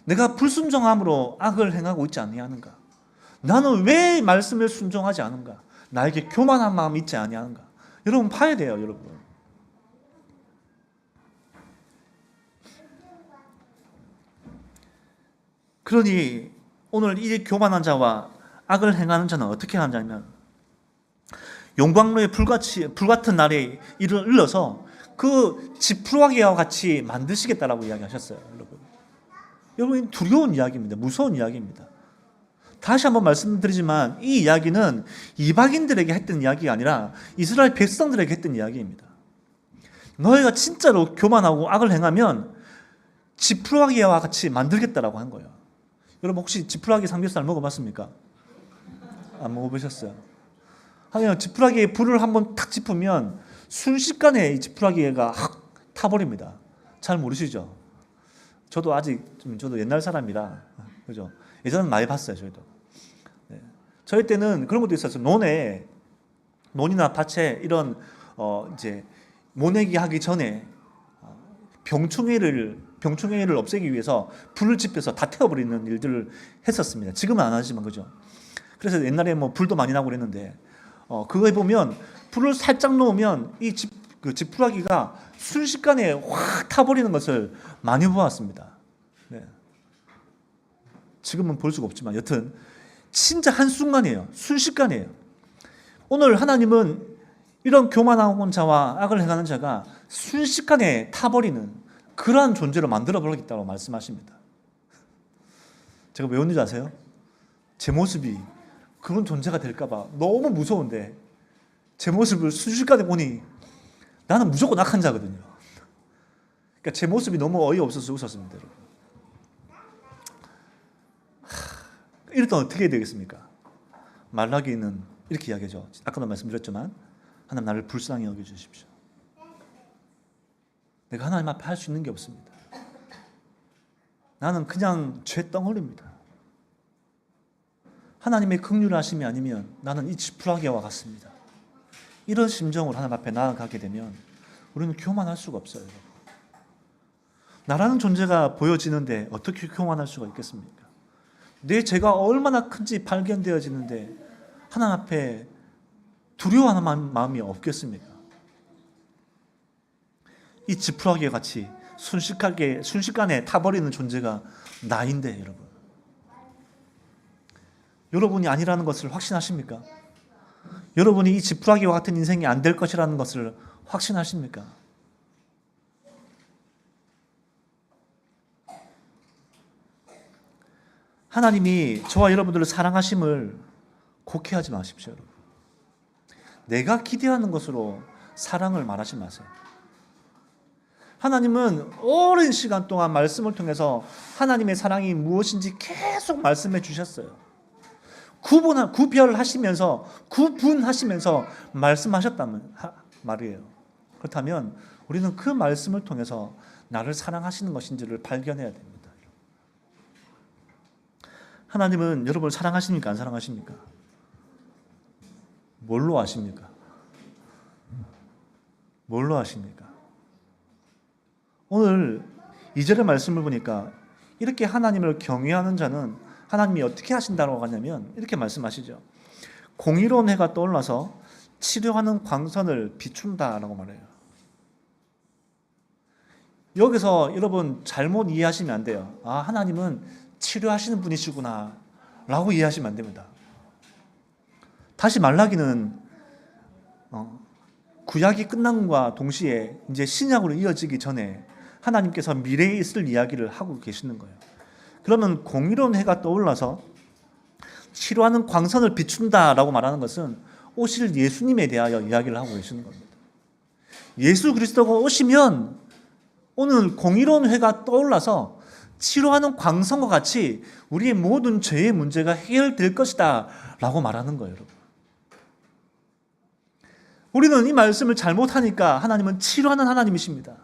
내가 불순종함으로 악을 행하고 있지 아니하는가? 나는 왜 말씀에 순종하지 않은가? 나에게 교만한 마음이 있지 아니하는가? 여러분 봐야 돼요. 여러분. 그러니 오늘 이 교만한 자와 악을 행하는 자는 어떻게 하냐면 용광로에 불같은 날에 이를 일러서 그 지푸라기와 같이 만드시겠다라고 이야기하셨어요. 여러분 두려운 이야기입니다. 무서운 이야기입니다. 다시 한번 말씀드리지만 이 이야기는 이방인들에게 했던 이야기가 아니라 이스라엘 백성들에게 했던 이야기입니다. 너희가 진짜로 교만하고 악을 행하면 지푸라기와 같이 만들겠다라고 한 거예요. 여러분 혹시 지푸라기 삼겹살 먹어봤습니까? 안 먹어보셨어요? 하여간 지푸라기에 불을 한번 탁 짚으면 순식간에 이 지푸라기가 확 타버립니다. 잘 모르시죠? 저도 저도 옛날 사람이라 그죠? 예전엔 많이 봤어요. 저희도. 네. 저희 때는 그런 것도 있었어요. 논이나 밭에 이런 이제 모내기 하기 전에 병충해를 없애기 위해서 불을 지펴서 다 태워버리는 일들을 했었습니다. 지금은 안 하지만 그죠. 그래서 옛날에 뭐 불도 많이 나고 그랬는데 그거에 보면 불을 살짝 놓으면 이 지푸라기가 순식간에 확 타버리는 것을 많이 보았습니다. 네. 지금은 볼 수가 없지만 여튼 진짜 한순간이에요. 순식간이에요. 오늘 하나님은 이런 교만한 자와 악을 행하는 자가 순식간에 타버리는 그러한 존재로 만들어버리겠다고 말씀하십니다. 제가 왜 웃는지 아세요? 제 모습이 그런 존재가 될까봐 너무 무서운데 제 모습을 순식간에 보니 나는 무조건 악한 자거든요. 그러니까 제 모습이 너무 어이없어서 웃었습니다. 여러분. 이럴 때 어떻게 해야 되겠습니까? 말라기는 이렇게 이야기하죠. 아까도 말씀드렸지만 하나님 나를 불쌍히 여겨주십시오. 내가 하나님 앞에 할 수 있는 게 없습니다. 나는 그냥 죄덩어리입니다. 하나님의 긍휼하심이 아니면 나는 이 지푸라기와 같습니다. 이런 심정으로 하나님 앞에 나아가게 되면 우리는 교만할 수가 없어요. 나라는 존재가 보여지는데 어떻게 교만할 수가 있겠습니까? 내 죄가 얼마나 큰지 발견되어지는데 하나님 앞에 두려워하는 마음이 없겠습니까? 이 지푸라기와 같이 순식간에 타버리는 존재가 나인데 여러분이 아니라는 것을 확신하십니까? 여러분이 이 지푸라기와 같은 인생이 안 될 것이라는 것을 확신하십니까? 하나님이 저와 여러분들을 사랑하심을 곡해하지 마십시오. 여러분. 내가 기대하는 것으로 사랑을 말하지 마세요. 하나님은 오랜 시간 동안 말씀을 통해서 하나님의 사랑이 무엇인지 계속 말씀해 주셨어요. 구별하시면서 구분하시면서 말씀하셨다는 말이에요. 그렇다면 우리는 그 말씀을 통해서 나를 사랑하시는 것인지를 발견해야 됩니다. 하나님은 여러분을 사랑하십니까? 안 사랑하십니까? 뭘로 아십니까? 뭘로 아십니까? 오늘 2절의 말씀을 보니까 이렇게 하나님을 경외하는 자는 하나님이 어떻게 하신다고 하냐면 이렇게 말씀하시죠. 공의로운 해가 떠올라서 치료하는 광선을 비춘다라고 말해요. 여기서 여러분 잘못 이해하시면 안 돼요. 아, 하나님은 치료하시는 분이시구나 라고 이해하시면 안 됩니다. 다시 말라기는 구약이 끝남과 동시에 이제 신약으로 이어지기 전에 하나님께서 미래에 있을 이야기를 하고 계시는 거예요. 그러면 공의로운 해가 떠올라서 치료하는 광선을 비춘다라고 말하는 것은 오실 예수님에 대하여 이야기를 하고 계시는 겁니다. 예수 그리스도가 오시면 오늘 공의로운 해가 떠올라서 치료하는 광선과 같이 우리의 모든 죄의 문제가 해결될 것이다 라고 말하는 거예요. 여러분. 우리는 이 말씀을 잘못하니까 하나님은 치료하는 하나님이십니다.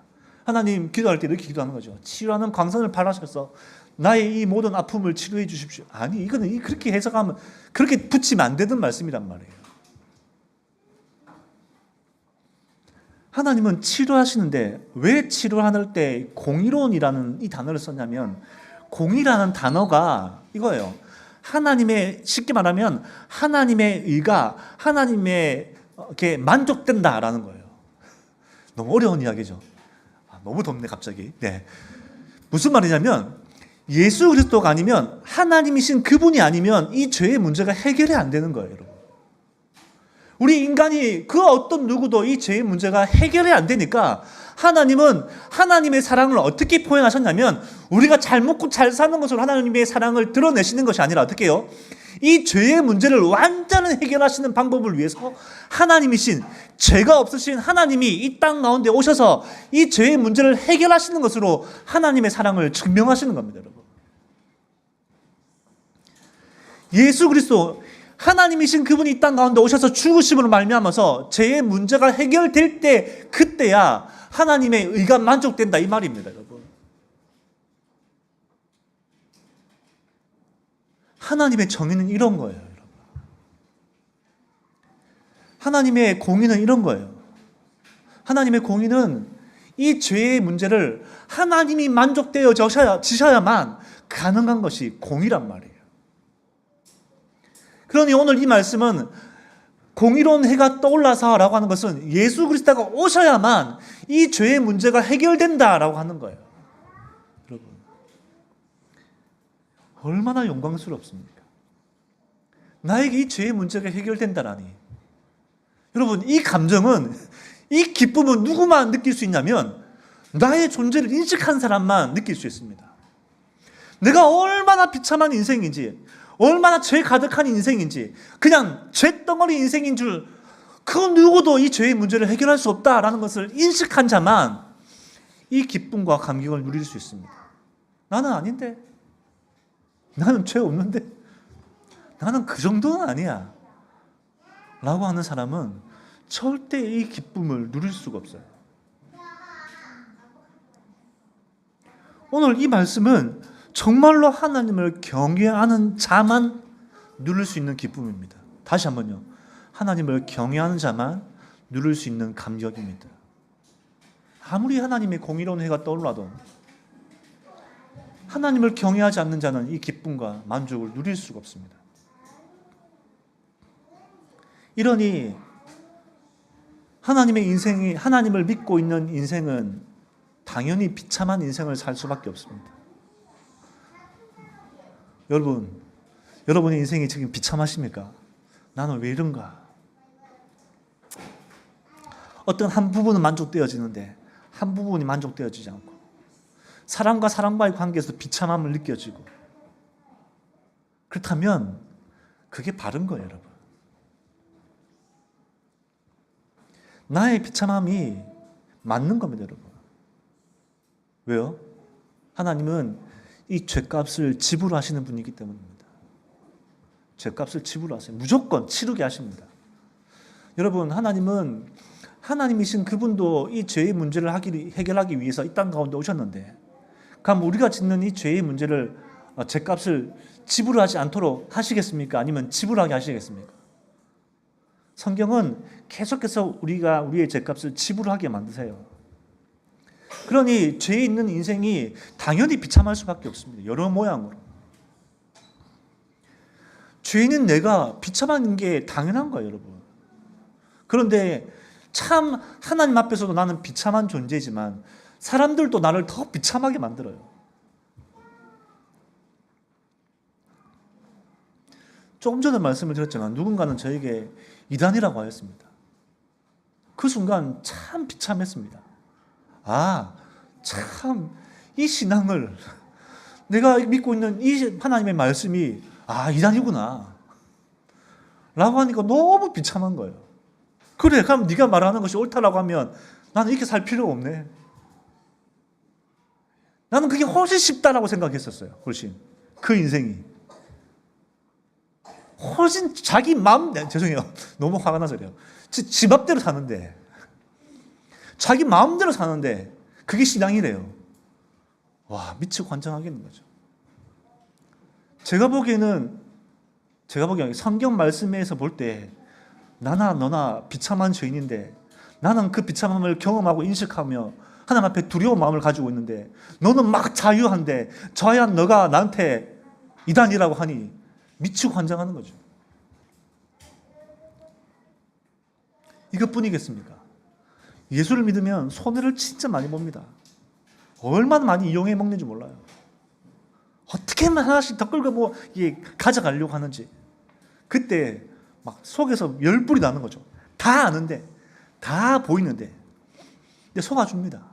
하나님 기도할 때 이렇게 기도하는 거죠. 치료하는 광선을 발하셔서 나의 이 모든 아픔을 치료해 주십시오. 아니, 이거는 그렇게 해석하면 그렇게 붙이면 안 되는 말씀이란 말이에요. 하나님은 치료하시는데 왜 치료할 때 공의로운이라는 이 단어를 썼냐면 공의라는 단어가 이거예요. 하나님의, 쉽게 말하면 하나님의 의가 하나님의 이렇게 만족된다라는 거예요. 너무 어려운 이야기죠. 너무 덥네 갑자기. 네. 무슨 말이냐면 예수 그리스도가 아니면 하나님이신 그분이 아니면 이 죄의 문제가 해결이 안 되는 거예요. 여러분. 우리 인간이 그 어떤 누구도 이 죄의 문제가 해결이 안 되니까 하나님은 하나님의 사랑을 어떻게 표현하셨냐면 우리가 잘 먹고 잘 사는 것으로 하나님의 사랑을 드러내시는 것이 아니라 어떻게 해요? 이 죄의 문제를 완전히 해결하시는 방법을 위해서 하나님이신 죄가 없으신 하나님이 이 땅 가운데 오셔서 이 죄의 문제를 해결하시는 것으로 하나님의 사랑을 증명하시는 겁니다. 여러분. 예수 그리스도 하나님이신 그분이 이 땅 가운데 오셔서 죽으심으로 말미암아서 죄의 문제가 해결될 때 그때야 하나님의 의가 만족된다 이 말입니다. 여러분. 하나님의 정의는 이런 거예요. 여러분. 하나님의 공의는 이런 거예요. 하나님의 공의는 이 죄의 문제를 하나님이 만족되어지셔야만 가능한 것이 공의란 말이에요. 그러니 오늘 이 말씀은 공의로운 해가 떠올라서라고 하는 것은 예수 그리스도가 오셔야만 이 죄의 문제가 해결된다라고 하는 거예요. 여러분, 얼마나 영광스럽습니까? 나에게 이 죄의 문제가 해결된다라니. 여러분, 이 감정은, 이 기쁨은 누구만 느낄 수 있냐면 나의 존재를 인식한 사람만 느낄 수 있습니다. 내가 얼마나 비참한 인생인지, 얼마나 죄 가득한 인생인지, 그냥 죄덩어리 인생인 줄 그 누구도 이 죄의 문제를 해결할 수 없다라는 것을 인식한 자만 이 기쁨과 감격을 누릴 수 있습니다. 나는 아닌데, 나는 죄 없는데, 나는 그 정도는 아니야 라고 하는 사람은 절대 이 기쁨을 누릴 수가 없어요. 오늘 이 말씀은 정말로 하나님을 경외하는 자만 누릴 수 있는 기쁨입니다. 다시 한번요. 하나님을 경외하는 자만 누릴 수 있는 감격입니다. 아무리 하나님의 공의로운 해가 떠올라도 하나님을 경외하지 않는 자는 이 기쁨과 만족을 누릴 수가 없습니다. 이러니 하나님을 믿고 있는 인생은 당연히 비참한 인생을 살 수밖에 없습니다. 여러분의 인생이 지금 비참하십니까? 나는 왜 이런가? 어떤 한 부분은 만족되어지는데 한 부분이 만족되어지지 않고 사람과 사람과의 관계에서 비참함을 느껴지고 그렇다면 그게 바른 거예요, 여러분. 나의 비참함이 맞는 겁니다, 여러분. 왜요? 하나님은 이 죄값을 지불하시는 분이기 때문입니다. 죄값을 지불하세요. 무조건 치르게 하십니다. 여러분, 하나님은 하나님이신 그분도 이 죄의 문제를 해결하기 위해서 이 땅 가운데 오셨는데, 그럼 우리가 짓는 이 죄의 문제를 죄값을 지불하지 않도록 하시겠습니까? 아니면 지불하게 하시겠습니까? 성경은 계속해서 우리의 죄값을 지불하게 만드세요. 그러니 죄에 있는 인생이 당연히 비참할 수밖에 없습니다. 여러 모양으로. 죄인은 내가 비참한 게 당연한 거예요, 여러분. 그런데 참 하나님 앞에서도 나는 비참한 존재지만 사람들도 나를 더 비참하게 만들어요. 조금 전에 말씀을 드렸지만 누군가는 저에게 이단이라고 하였습니다. 그 순간 참 비참했습니다. 아, 참 이 신앙을 내가 믿고 있는 이 하나님의 말씀이 이단이구나 라고 하니까 너무 비참한 거예요. 그래, 그럼 네가 말하는 것이 옳다라고 하면 나는 이렇게 살 필요가 없네. 나는 그게 훨씬 쉽다라고 생각했었어요. 훨씬 그 인생이 훨씬 자기 마음, 죄송해요, 너무 화가 나서 그래요. 지 맘대로 사는데, 자기 마음대로 사는데 그게 신앙이래요. 와, 미치고 환장하겠는 거죠. 제가 보기에는 성경 말씀에서 볼 때 나나 너나 비참한 죄인인데, 나는 그 비참함을 경험하고 인식하며 하나님 앞에 두려운 마음을 가지고 있는데, 너는 막 자유한데 자유한 너가 나한테 이단이라고 하니 미치고 환장하는 거죠. 이것뿐이겠습니까? 예수를 믿으면 손해를 진짜 많이 봅니다. 얼마나 많이 이용해 먹는지 몰라요. 어떻게만 하나씩 더 끌고 가져가려고 하는지. 그때 막 속에서 열불이 나는 거죠. 다 아는데, 다 보이는데, 근데 속아줍니다.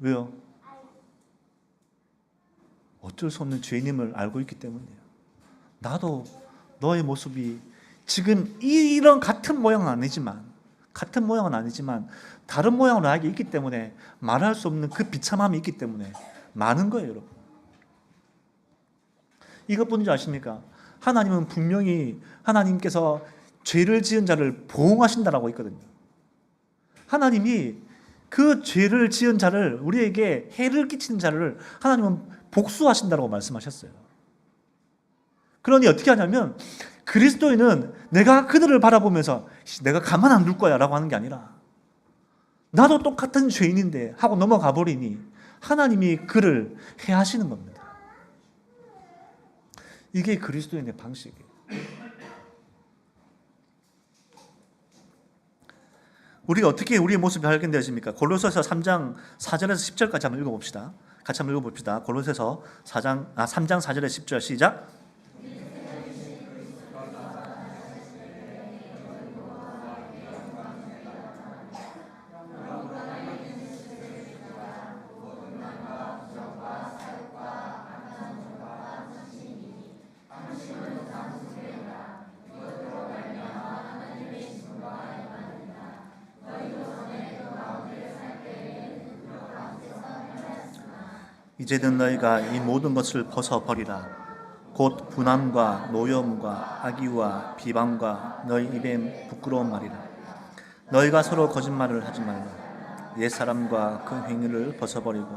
왜요? 어쩔 수 없는 죄인임을 알고 있기 때문이에요. 나도 너의 모습이 지금 이런 같은 모양은 아니지만 다른 모양으로 나에게 있기 때문에 말할 수 없는 그 비참함이 있기 때문에 많은 거예요, 여러분. 이것뿐인지 아십니까? 하나님은 분명히 하나님께서 죄를 지은 자를 보응하신다라고 했거든요. 하나님이 그 죄를 지은 자를, 우리에게 해를 끼치는 자를 하나님은 복수하신다라고 말씀하셨어요. 그러니 어떻게 하냐면, 그리스도인은 내가 그들을 바라보면서 내가 가만 안 둘 거야 라고 하는 게 아니라, 나도 똑같은 죄인인데 하고 넘어가 버리니 하나님이 그를 해하시는 겁니다. 이게 그리스도인의 방식이에요. 우리가 어떻게 우리의 모습이 발견되십니까? 골로새서 3장 4절에서 10절까지 한번 읽어봅시다. 같이 한번 읽어봅시다. 골로새서 3장 4절에서 10절 시작. 이제는 너희가 이 모든 것을 벗어버리라. 곧 분함과 노여움과 악의와 비방과 너희 입에 부끄러운 말이라. 너희가 서로 거짓말을 하지 말라. 옛사람과 그 행위를 벗어버리고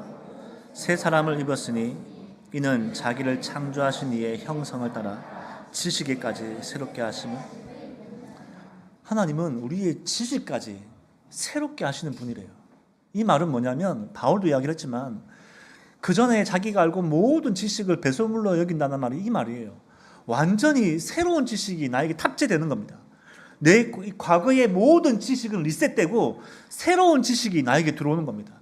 새 사람을 입었으니 이는 자기를 창조하신 이의 형성을 따라 지식에까지 새롭게 하시며, 하나님은 우리의 지식까지 새롭게 하시는 분이래요. 이 말은 뭐냐면, 바울도 이야기를 했지만 그 전에 자기가 알고 모든 지식을 배설물로 여긴다는 말이 이 말이에요. 완전히 새로운 지식이 나에게 탑재되는 겁니다. 내 과거의 모든 지식은 리셋되고 새로운 지식이 나에게 들어오는 겁니다.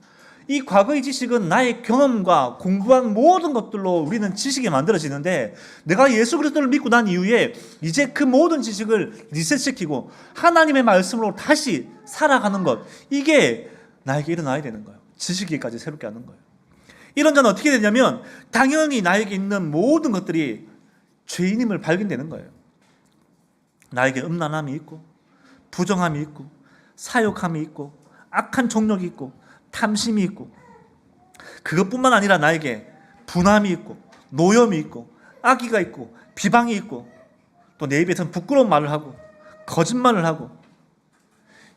이 과거의 지식은 나의 경험과 공부한 모든 것들로 우리는 지식이 만들어지는데, 내가 예수 그리스도를 믿고 난 이후에 이제 그 모든 지식을 리셋시키고 하나님의 말씀으로 다시 살아가는 것, 이게 나에게 일어나야 되는 거예요. 지식이까지 새롭게 하는 거예요. 이런 자는 어떻게 되냐면, 당연히 나에게 있는 모든 것들이 죄인임을 발견되는 거예요. 나에게 음란함이 있고 부정함이 있고 사욕함이 있고 악한 종력이 있고 탐심이 있고, 그것뿐만 아니라 나에게 분함이 있고 노염이 있고 악의가 있고 비방이 있고, 또 내 입에서는 부끄러운 말을 하고 거짓말을 하고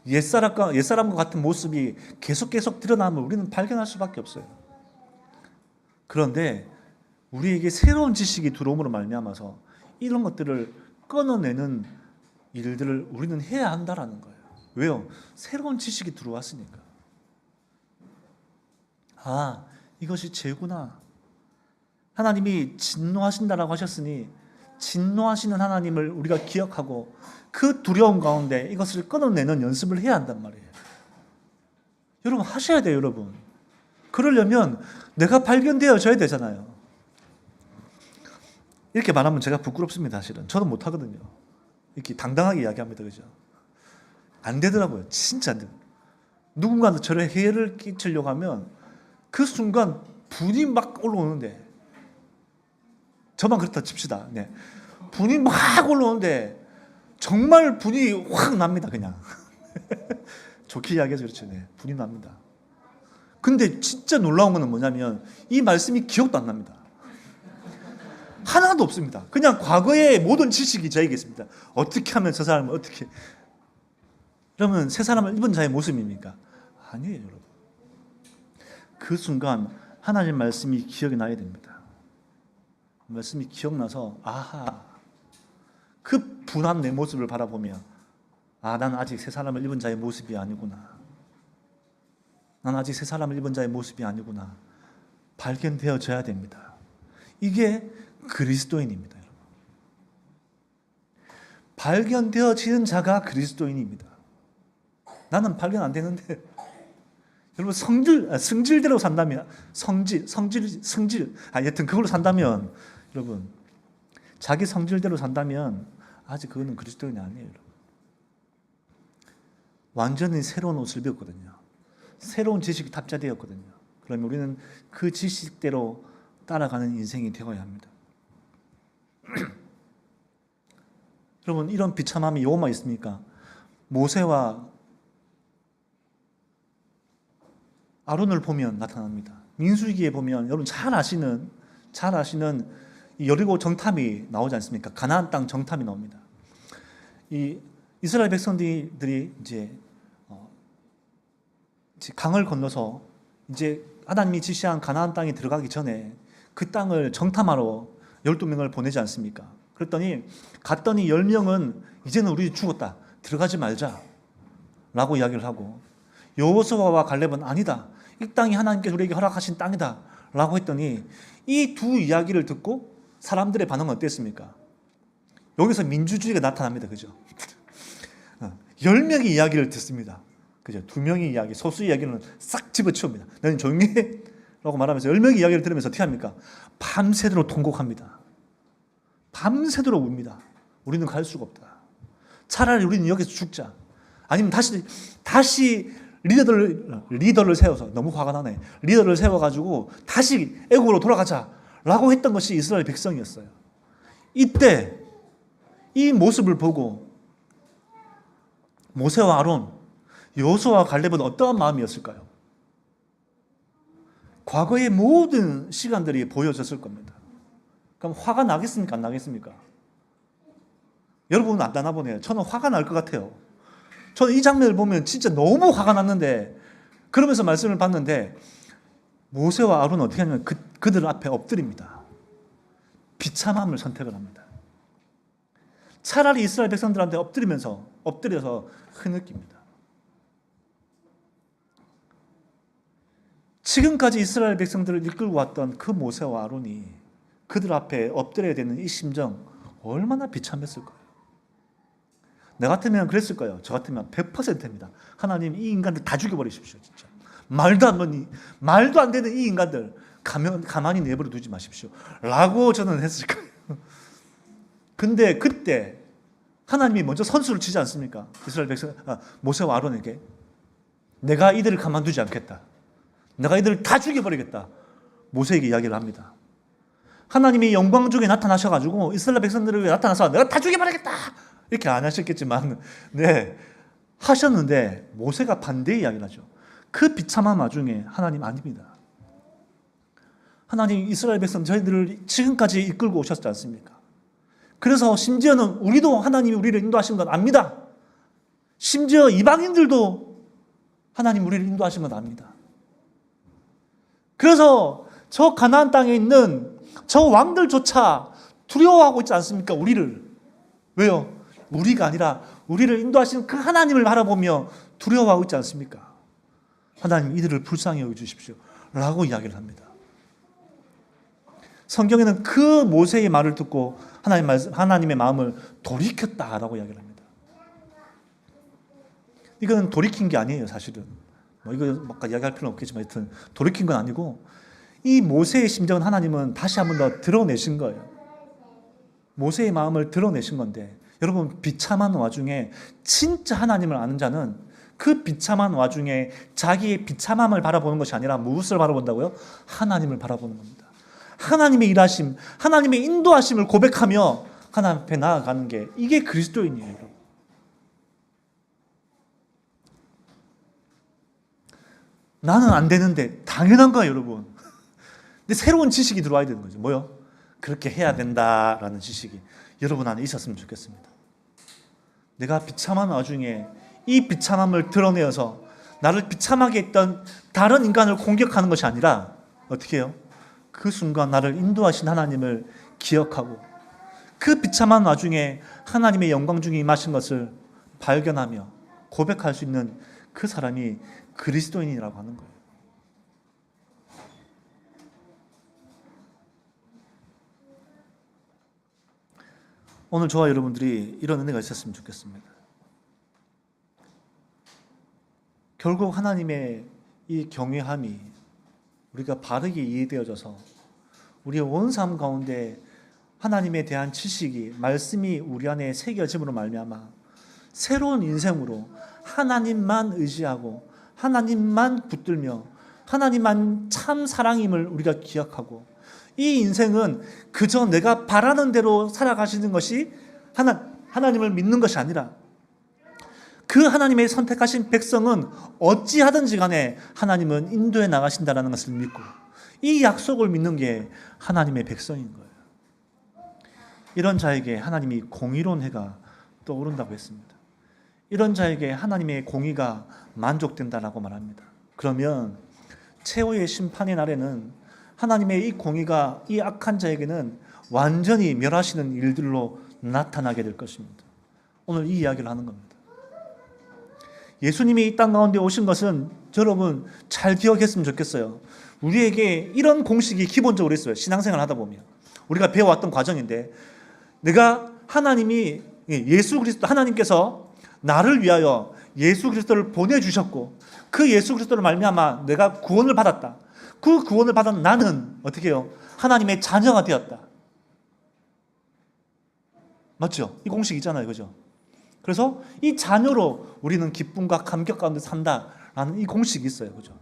옛사람과 같은 모습이 계속 드러나면 우리는 발견할 수밖에 없어요. 그런데 우리에게 새로운 지식이 들어옴으로 말미암아서 이런 것들을 끊어내는 일들을 우리는 해야 한다라는 거예요. 왜요? 새로운 지식이 들어왔으니까. 아, 이것이 죄구나. 하나님이 진노하신다라고 하셨으니 진노하시는 하나님을 우리가 기억하고 그 두려움 가운데 이것을 끊어내는 연습을 해야 한단 말이에요. 여러분, 하셔야 돼요, 여러분. 그러려면 내가 발견되어져야 되잖아요. 이렇게 말하면 제가 부끄럽습니다, 사실은. 저는 못하거든요. 이렇게 당당하게 이야기합니다, 그죠? 안 되더라고요. 진짜 안 돼요. 누군가한테 저를 해를 끼치려고 하면 그 순간 분이 막 올라오는데, 저만 그렇다 칩시다. 네. 분이 막 올라오는데 정말 분이 확 납니다, 그냥. 좋게 이야기해서 그렇죠. 네. 분이 납니다. 근데 진짜 놀라운 거는 뭐냐면 이 말씀이 기억도 안 납니다. 하나도 없습니다. 그냥 과거의 모든 지식이 저에게 있습니다. 어떻게 하면 저 사람을 어떻게, 그러면 새 사람을 입은 자의 모습입니까? 아니에요, 여러분. 그 순간 하나님 말씀이 기억이 나야 됩니다. 말씀이 기억나서 아하, 그 분한 내 모습을 바라보며 아, 난 아직 새 사람을 입은 자의 모습이 아니구나. 난 아직 새 사람을 입은 자의 모습이 아니구나. 발견되어져야 됩니다. 이게 그리스도인입니다, 여러분. 발견되어지는 자가 그리스도인입니다. 나는 발견 안 되는데, 여러분, 성질대로 산다면, 여튼 그걸로 산다면, 여러분, 자기 성질대로 산다면 아직 그거는 그리스도인이 아니에요, 여러분. 완전히 새로운 옷을 배웠거든요. 새로운 지식이 탑재되었거든요. 그러면 우리는 그 지식대로 따라가는 인생이 되어야 합니다. 여러분, 이런 비참함이 요것만 있습니까? 모세와 아론을 보면 나타납니다. 민수기에 보면 여러분 잘 아시는 여리고 정탐이 나오지 않습니까? 가나안 땅 정탐이 나옵니다. 이 이스라엘 백성들이 이제 강을 건너서 이제 하나님이 지시한 가나안 땅에 들어가기 전에 그 땅을 정탐하러 12명을 보내지 않습니까? 그랬더니 갔더니 10명은 이제는 우리 죽었다, 들어가지 말자 라고 이야기를 하고, 여호수아와 갈렙은 아니다, 이 땅이 하나님께서 우리에게 허락하신 땅이다 라고 했더니, 이 두 이야기를 듣고 사람들의 반응은 어땠습니까? 여기서 민주주의가 나타납니다, 그죠? 10명이 이야기를 듣습니다, 그죠? 2명이 이야기, 소수 이야기는 싹 집어치웁니다. 너는 조용히 해 라고 말하면서 10명이 이야기를 들으면서 어떻게 합니까? 밤새도록 통곡합니다. 밤새도록 웁니다. 우리는 갈 수가 없다. 차라리 우리는 여기서 죽자. 아니면 다시 리더를 세워서, 너무 화가 나네, 리더를 세워가지고 다시 애국으로 돌아가자 라고 했던 것이 이스라엘 백성이었어요. 이때 이 모습을 보고 모세와 아론, 여호수아와 갈렙은 어떠한 마음이었을까요? 과거의 모든 시간들이 보여졌을 겁니다. 그럼 화가 나겠습니까? 안 나겠습니까? 여러분은 안 나나 보네요. 저는 화가 날 것 같아요. 저는 이 장면을 보면 진짜 너무 화가 났는데, 그러면서 말씀을 받는데 모세와 아론은 어떻게 하냐면 그들 앞에 엎드립니다. 비참함을 선택을 합니다. 차라리 이스라엘 백성들한테 엎드려서 흐느낍니다. 지금까지 이스라엘 백성들을 이끌고 왔던 그 모세와 아론이 그들 앞에 엎드려야 되는 이 심정 얼마나 비참했을 거예요. 나 같으면 그랬을 거예요. 저 같으면 100%입니다. 하나님, 이 인간들 다 죽여버리십시오. 진짜 말도 안 되는 이 인간들 가만히 내버려 두지 마십시오 라고 저는 했을 거예요. 근데 그때 하나님이 먼저 선수를 치지 않습니까? 이스라엘 모세와 아론에게 내가 이들을 가만두지 않겠다, 내가 이들을 다 죽여버리겠다, 모세에게 이야기를 합니다. 하나님이 영광 중에 나타나셔가지고 이스라엘 백성들을 위해 나타나서 내가 다 죽여버리겠다 이렇게 안 하셨겠지만 네 하셨는데 모세가 반대 이야기를 하죠. 그 비참한 와중에 하나님 아닙니다. 하나님 이스라엘 백성 저희들을 지금까지 이끌고 오셨지 않습니까? 그래서 심지어는 우리도 하나님이 우리를 인도하신 건 압니다. 심지어 이방인들도 하나님 우리를 인도하신 건 압니다. 그래서 저 가나안 땅에 있는 저 왕들조차 두려워하고 있지 않습니까? 우리를. 왜요? 우리가 아니라 우리를 인도하시는 그 하나님을 바라보며 두려워하고 있지 않습니까? 하나님 이들을 불쌍히 여겨주십시오 라고 이야기를 합니다. 성경에는 그 모세의 말을 듣고 하나님의 마음을 돌이켰다라고 이야기를 합니다. 이건 돌이킨 게 아니에요, 사실은. 이거 막 이야기할 필요는 없겠지만 하여튼 돌이킨 건 아니고 이 모세의 심정은 하나님은 다시 한 번 더 드러내신 거예요. 모세의 마음을 드러내신 건데 여러분 비참한 와중에 진짜 하나님을 아는 자는 그 비참한 와중에 자기의 비참함을 바라보는 것이 아니라 무엇을 바라본다고요? 하나님을 바라보는 겁니다. 하나님의 일하심, 하나님의 인도하심을 고백하며 하나님 앞에 나아가는 게 이게 그리스도인이에요. 나는 안 되는데 당연한 거예요, 여러분. 근데 새로운 지식이 들어와야 되는 거죠. 뭐요? 그렇게 해야 된다라는 지식이 여러분 안에 있었으면 좋겠습니다. 내가 비참한 와중에 이 비참함을 드러내어서 나를 비참하게 했던 다른 인간을 공격하는 것이 아니라 어떻게 해요? 그 순간 나를 인도하신 하나님을 기억하고 그 비참한 와중에 하나님의 영광 중에 임하신 것을 발견하며 고백할 수 있는 그 사람이 그리스도인이라고 하는 거예요. 오늘 저와 여러분들이 이런 은혜가 있었으면 좋겠습니다. 결국 하나님의 이 경외함이 우리가 바르게 이해되어져서 우리의 온 삶 가운데 하나님에 대한 지식이 말씀이 우리 안에 새겨짐으로 말미암아 새로운 인생으로 하나님만 의지하고 하나님만 붙들며 하나님만 참 사랑임을 우리가 기억하고 이 인생은 그저 내가 바라는 대로 살아가시는 것이 하나님을 믿는 것이 아니라 그 하나님의 선택하신 백성은 어찌하든지 간에 하나님은 인도해 나가신다는 것을 믿고 이 약속을 믿는 게 하나님의 백성인 거예요. 이런 자에게 하나님이 공의로운 해가 떠오른다고 했습니다. 이런 자에게 하나님의 공의가 만족된다라고 말합니다. 그러면 최후의 심판의 날에는 하나님의 이 공의가 이 악한 자에게는 완전히 멸하시는 일들로 나타나게 될 것입니다. 오늘 이 이야기를 하는 겁니다. 예수님이 이 땅 가운데 오신 것은 여러분 잘 기억했으면 좋겠어요. 우리에게 이런 공식이 기본적으로 있어요. 신앙생활 하다 보면 우리가 배워왔던 과정인데 내가 하나님이 예수 그리스도 하나님께서 나를 위하여 예수 그리스도를 보내주셨고 그 예수 그리스도를 말미암아 내가 구원을 받았다. 그 구원을 받은 나는 어떻게 해요? 하나님의 자녀가 되었다. 맞죠? 이 공식 있잖아요. 그죠? 그래서 이 자녀로 우리는 기쁨과 감격 가운데 산다라는 이 공식이 있어요. 그죠?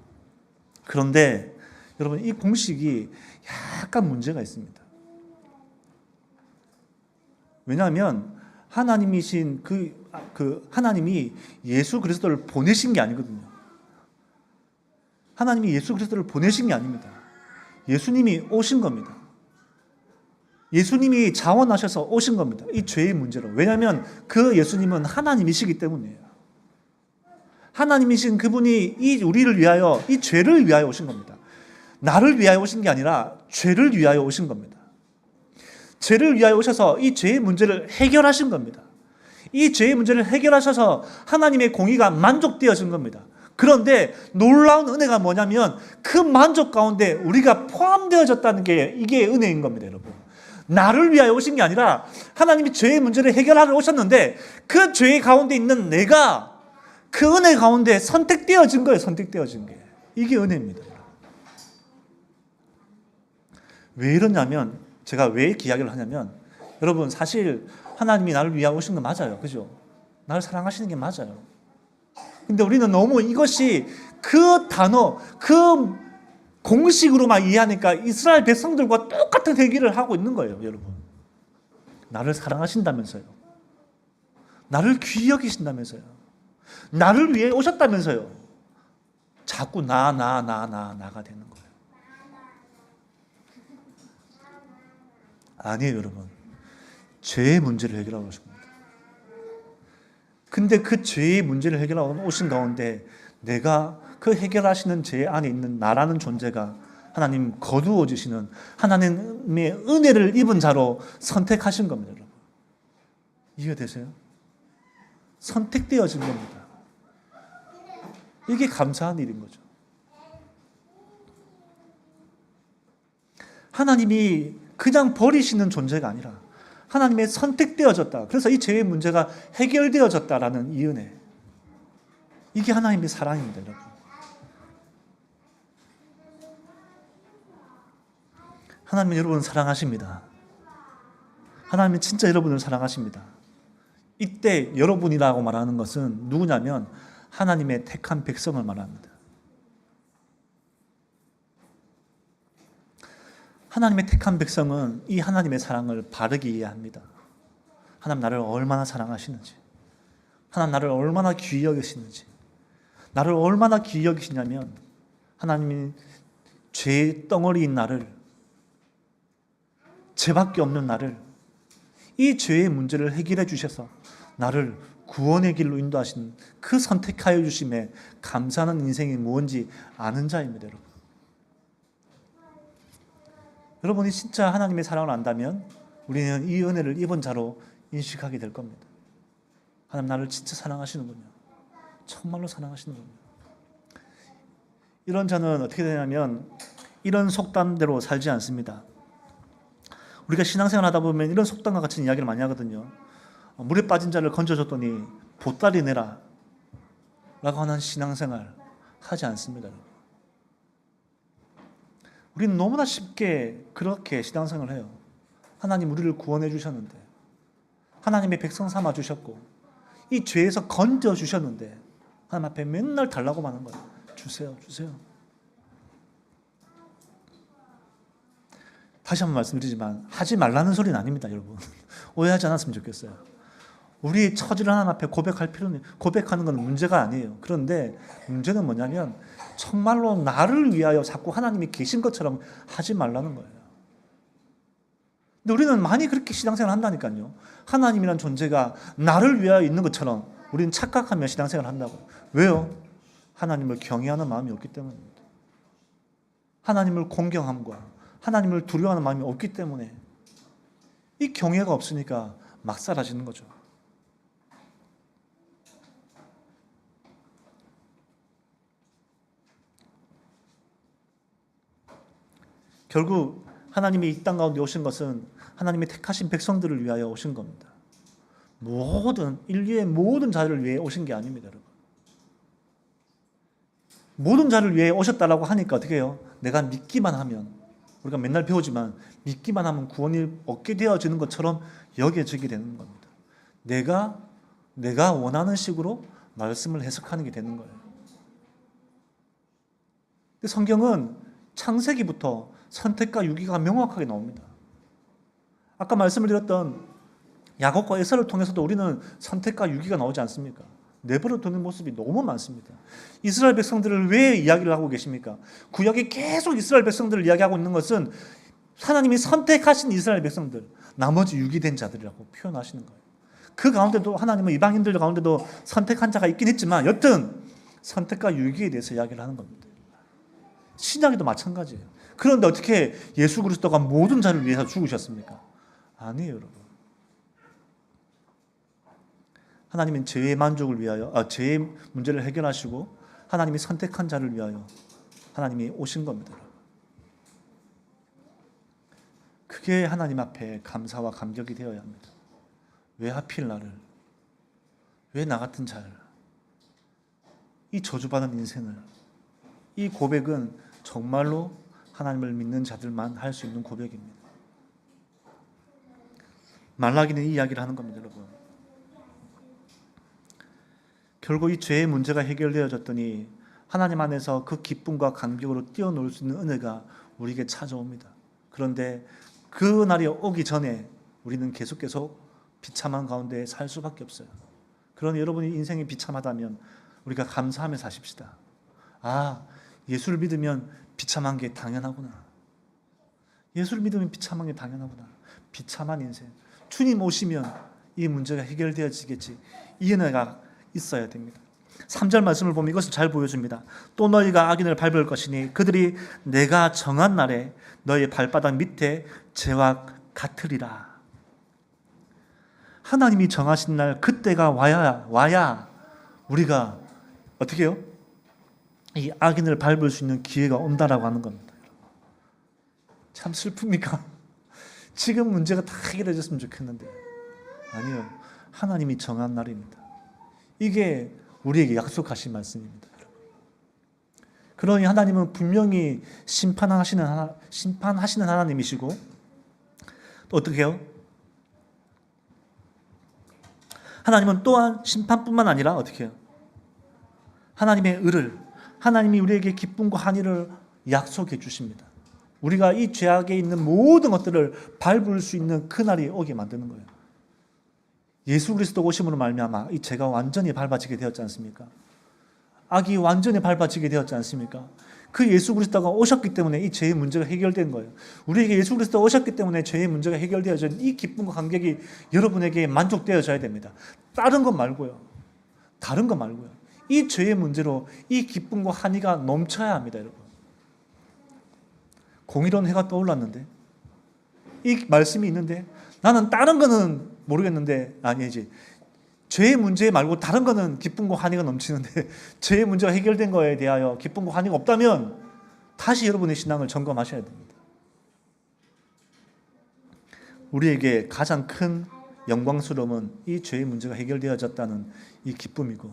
그런데 여러분 이 공식이 약간 문제가 있습니다. 왜냐하면 하나님이신 하나님이 예수 그리스도를 보내신 게 아니거든요. 하나님이 예수 그리스도를 보내신 게 아닙니다. 예수님이 오신 겁니다. 예수님이 자원하셔서 오신 겁니다. 이 죄의 문제로. 왜냐하면 그 예수님은 하나님이시기 때문이에요. 하나님이신 그분이 이 우리를 위하여 이 죄를 위하여 오신 겁니다. 나를 위하여 오신 게 아니라 죄를 위하여 오신 겁니다. 죄를 위하여 오셔서 이 죄의 문제를 해결하신 겁니다. 이 죄의 문제를 해결하셔서 하나님의 공의가 만족되어진 겁니다. 그런데 놀라운 은혜가 뭐냐면 그 만족 가운데 우리가 포함되어졌다는 게 이게 은혜인 겁니다, 여러분. 나를 위하여 오신 게 아니라 하나님이 죄의 문제를 해결하러 오셨는데 그 죄의 가운데 있는 내가 그 은혜 가운데 선택되어진 거예요. 선택되어진 게. 이게 은혜입니다. 왜 이러냐면 제가 왜 이렇게 이야기를 하냐면 여러분 사실 하나님이 나를 위하여 오신 거 맞아요. 그죠? 나를 사랑하시는 게 맞아요. 근데 우리는 너무 이것이 그 단어, 그 공식으로만 이해하니까 이스라엘 백성들과 똑같은 회개를 하고 있는 거예요, 여러분. 나를 사랑하신다면서요. 나를 귀히 여기신다면서요. 나를 위해 오셨다면서요. 자꾸 나가 되는 거예요. 아니에요, 여러분. 죄의 문제를 해결하고 오신 겁니다. 근데 그 죄의 문제를 해결하고 오신 가운데 내가 그 해결하시는 죄 안에 있는 나라는 존재가 하나님 거두어 주시는 하나님의 은혜를 입은 자로 선택하신 겁니다, 여러분. 이해가 되세요? 선택되어진 겁니다. 이게 감사한 일인 거죠. 하나님이 그냥 버리시는 존재가 아니라 하나님의 선택되어졌다. 그래서 이 죄의 문제가 해결되어졌다라는 이 은혜. 이게 하나님의 사랑입니다, 여러분. 하나님은 여러분을 사랑하십니다. 하나님은 진짜 여러분을 사랑하십니다. 이때 여러분이라고 말하는 것은 누구냐면 하나님의 택한 백성을 말합니다. 하나님의 택한 백성은 이 하나님의 사랑을 바르게 이해합니다. 하나님 나를 얼마나 사랑하시는지, 하나님 나를 얼마나 귀히 여기시는지, 나를 얼마나 귀히 여기시냐면 하나님이 죄의 덩어리인 나를, 죄밖에 없는 나를 이 죄의 문제를 해결해 주셔서 나를 구원의 길로 인도하신 그 선택하여 주심에 감사하는 인생이 무엇인지 아는 자입니다, 여러분. 여러분이 진짜 하나님의 사랑을 안다면 우리는 이 은혜를 입은 자로 인식하게 될 겁니다. 하나님 나를 진짜 사랑하시는군요. 정말로 사랑하시는군요. 이런 자는 어떻게 되냐면 이런 속담대로 살지 않습니다. 우리가 신앙생활 하다 보면 이런 속담과 같은 이야기를 많이 하거든요. 물에 빠진 자를 건져줬더니 보따리 내라 라고 하는 신앙생활 하지 않습니다. 우리는 너무나 쉽게 그렇게 신앙생활을 해요. 하나님 우리를 구원해 주셨는데, 하나님의 백성 삼아 주셨고, 이 죄에서 건져 주셨는데 하나님 앞에 맨날 달라고 하는 거예요. 주세요, 주세요. 다시 한번 말씀드리지만 하지 말라는 소리는 아닙니다, 여러분. 오해하지 않았으면 좋겠어요. 우리 처지를 하나님 앞에 고백할 필요는, 고백하는 건 문제가 아니에요. 그런데 문제는 뭐냐면 정말로 나를 위하여 자꾸 하나님이 계신 것처럼 하지 말라는 거예요. 근데 우리는 많이 그렇게 신앙생활을 한다니까요. 하나님이란 존재가 나를 위하여 있는 것처럼 우리는 착각하며 신앙생활을 한다고요. 왜요? 하나님을 경외하는 마음이 없기 때문입니다. 하나님을 공경함과 하나님을 두려워하는 마음이 없기 때문에, 이 경외가 없으니까 막 사라지는 거죠. 결국 하나님이 이 땅 가운데 오신 것은 하나님의 택하신 백성들을 위하여 오신 겁니다. 인류의 모든 자를 위해 오신 게 아닙니다, 여러분. 모든 자를 위해 오셨다라고 하니까 어떻게 해요? 내가 믿기만 하면, 우리가 맨날 배우지만 믿기만 하면 구원이 얻게 되어지는 것처럼 여겨지게 되는 겁니다. 내가 원하는 식으로 말씀을 해석하는 게 되는 거예요. 근데 성경은 창세기부터 선택과 유기가 명확하게 나옵니다. 아까 말씀을 드렸던 야곱과 에사를 통해서도 우리는 선택과 유기가 나오지 않습니까? 내버려 두는 모습이 너무 많습니다. 이스라엘 백성들을 왜 이야기를 하고 계십니까? 구약에 계속 이스라엘 백성들을 이야기하고 있는 것은 하나님이 선택하신 이스라엘 백성들, 나머지 유기된 자들이라고 표현하시는 거예요. 그 가운데도 하나님은 이방인들 가운데도 선택한 자가 있긴 했지만 여튼 선택과 유기에 대해서 이야기를 하는 겁니다. 신약에도 마찬가지예요. 그런데 어떻게 예수 그리스도가 모든 자를 위해서 죽으셨습니까? 아니에요, 여러분. 하나님은 죄의 만족을 위하여, 죄의 문제를 해결하시고 하나님이 선택한 자를 위하여 하나님이 오신 겁니다. 그게 하나님 앞에 감사와 감격이 되어야 합니다. 왜 하필 나를, 왜 나 같은 자를, 이 저주받은 인생을. 이 고백은 정말로 하나님을 믿는 자들만 할 수 있는 고백입니다. 말라기는 이 이야기를 하는 겁니다, 여러분. 결국 이 죄의 문제가 해결되어졌더니 하나님 안에서 그 기쁨과 감격으로 뛰어놀 수 있는 은혜가 우리에게 찾아옵니다. 그런데 그 날이 오기 전에 우리는 계속 비참한 가운데 살 수밖에 없어요. 그러니 여러분이 인생이 비참하다면 우리가 감사하며 사십시다. 아, 예수를 믿으면 비참한 게 당연하구나. 예수를 믿으면 비참한 게 당연하구나. 비참한 인생. 주님 오시면 이 문제가 해결되어지겠지. 이 은혜가 있어야 됩니다. 3절 말씀을 보면 이것을 잘 보여줍니다. 또 너희가 악인을 밟을 것이니 그들이 내가 정한 날에 너희 발바닥 밑에 재와 같으리라. 하나님이 정하신 날 그때가 와야 우리가 어떻게 해요? 이 악인을 밟을 수 있는 기회가 온다라고 하는 겁니다. 참 슬픕니까? 지금 문제가 다 해결해졌으면 좋겠는데 아니요. 하나님이 정한 날입니다. 이게 우리에게 약속하신 말씀입니다. 그러니 하나님은 분명히 심판하시는 하나님이시고 또 어떻게 해요? 하나님은 또한 심판뿐만 아니라 어떻게 해요? 하나님의 의를, 하나님이 우리에게 기쁨과 한의를 약속해 주십니다. 우리가 이 죄악에 있는 모든 것들을 밟을 수 있는 그날이 오게 만드는 거예요. 예수 그리스도 오심으로 말미암아 이 죄가 완전히 밟아지게 되었지 않습니까? 악이 완전히 밟아지게 되었지 않습니까? 그 예수 그리스도가 오셨기 때문에 이 죄의 문제가 해결된 거예요. 우리에게 예수 그리스도가 오셨기 때문에 죄의 문제가 해결되어진 이 기쁨과 감격이 여러분에게 만족되어져야 됩니다. 다른 것 말고요. 다른 것 말고요. 이 죄의 문제로 이 기쁨과 한의가 넘쳐야 합니다, 여러분. 공의로운 해가 떠올랐는데 이 말씀이 있는데 나는 다른 거는 모르겠는데 아니지. 죄의 문제 말고 다른 거는 기쁨과 한의가 넘치는데 죄의 문제가 해결된 거에 대하여 기쁨과 한의가 없다면 다시 여러분의 신앙을 점검하셔야 됩니다. 우리에게 가장 큰 영광스러움은 이 죄의 문제가 해결되어졌다는 이 기쁨이고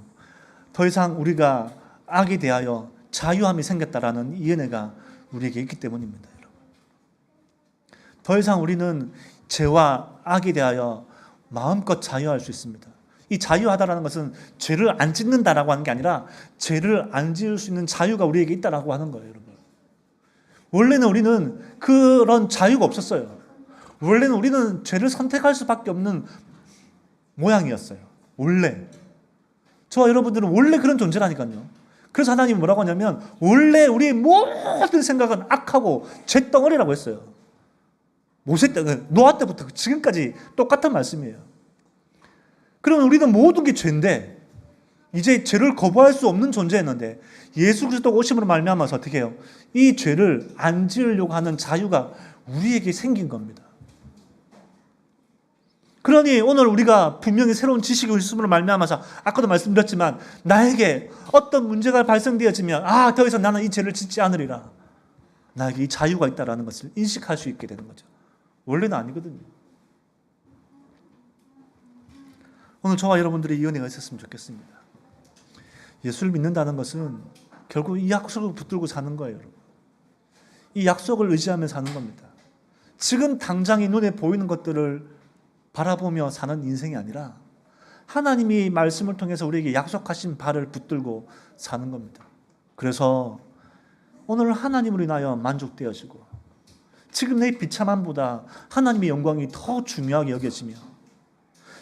더 이상 우리가 악에 대하여 자유함이 생겼다라는 이 은혜가 우리에게 있기 때문입니다. 여러분. 더 이상 우리는 죄와 악에 대하여 마음껏 자유할 수 있습니다. 이 자유하다라는 것은 죄를 안 짓는다라고 하는 게 아니라 죄를 안 지을 수 있는 자유가 우리에게 있다라고 하는 거예요, 여러분. 원래는 우리는 그런 자유가 없었어요. 원래는 우리는 죄를 선택할 수밖에 없는 모양이었어요. 원래. 저와 여러분들은 원래 그런 존재라니까요. 그래서 하나님이 뭐라고 하냐면 원래 우리의 모든 생각은 악하고 죄덩어리라고 했어요. 모세 때, 노아 때부터 지금까지 똑같은 말씀이에요. 그러면 우리는 모든 게 죄인데 이제 죄를 거부할 수 없는 존재였는데 예수 그리스도가 오심으로 말미암아서 어떻게 해요? 이 죄를 안 지으려고 하는 자유가 우리에게 생긴 겁니다. 그러니 오늘 우리가 분명히 새로운 지식이 있음으로 말미암아서 아까도 말씀드렸지만 나에게 어떤 문제가 발생되어지면 더 이상 나는 이 죄를 짓지 않으리라. 나에게 이 자유가 있다는 것을 인식할 수 있게 되는 거죠. 원래는 아니거든요. 오늘 저와 여러분들의 이 은혜가 있었으면 좋겠습니다. 예수를 믿는다는 것은 결국 이 약속을 붙들고 사는 거예요. 여러분. 이 약속을 의지하며 사는 겁니다. 지금 당장 이 눈에 보이는 것들을 바라보며 사는 인생이 아니라 하나님이 말씀을 통해서 우리에게 약속하신 바를 붙들고 사는 겁니다. 그래서 오늘 하나님으로 인하여 만족되어지고 지금 내 비참함보다 하나님의 영광이 더 중요하게 여겨지며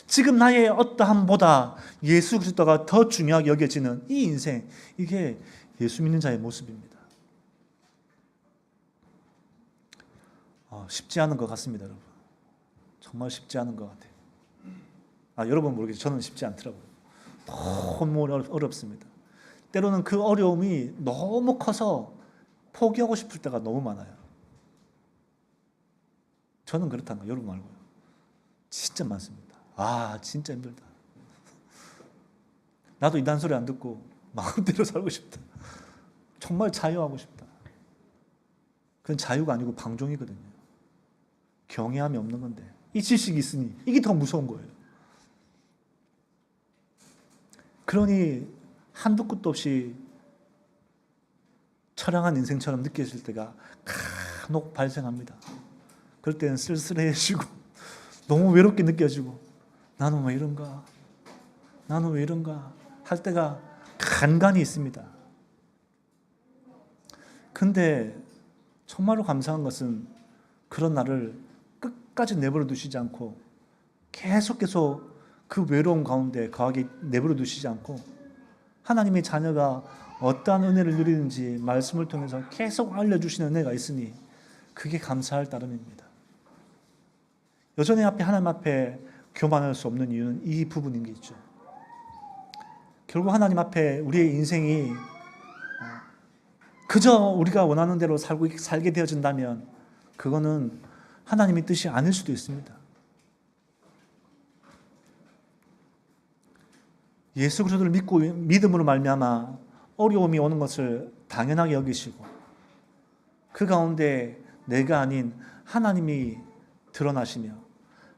지금 나의 어떠함보다 예수 그리스도가 더 중요하게 여겨지는 이 인생, 이게 예수 믿는 자의 모습입니다. 쉽지 않은 것 같습니다, 여러분. 정말 쉽지 않은 것 같아요. 여러분 모르겠죠. 저는 쉽지 않더라고요. 너무 어렵습니다. 때로는 그 어려움이 너무 커서 포기하고 싶을 때가 너무 많아요. 저는 그렇다는 거예요. 여러분 말고요. 진짜 많습니다. 진짜 힘들다. 나도 이단 소리 안 듣고 마음대로 살고 싶다. 정말 자유하고 싶다. 그건 자유가 아니고 방종이거든요. 경외함이 없는 건데 이 지식이 있으니 이게 더 무서운 거예요. 그러니 한도 끝도 없이 처량한 인생처럼 느껴질 때가 간혹 발생합니다. 그럴 때는 쓸쓸해지고 너무 외롭게 느껴지고 나는 왜 이런가? 나는 왜 이런가? 할 때가 간간히 있습니다. 근데 정말로 감사한 것은 그런 나를 끝까지 내버려 두시지 않고 계속 그 외로움 가운데 거하게 내버려 두시지 않고 하나님의 자녀가 어떠한 은혜를 누리는지 말씀을 통해서 계속 알려주시는 은혜가 있으니 그게 감사할 따름입니다. 여전히 하나님 앞에 교만할 수 없는 이유는 이 부분인 게 있죠. 결국 하나님 앞에 우리의 인생이 그저 우리가 원하는 대로 살게 되어진다면 그거는 하나님의 뜻이 아닐 수도 있습니다. 예수 그리스도를 믿고 믿음으로 말미암아 어려움이 오는 것을 당연하게 여기시고 그 가운데 내가 아닌 하나님이 드러나시며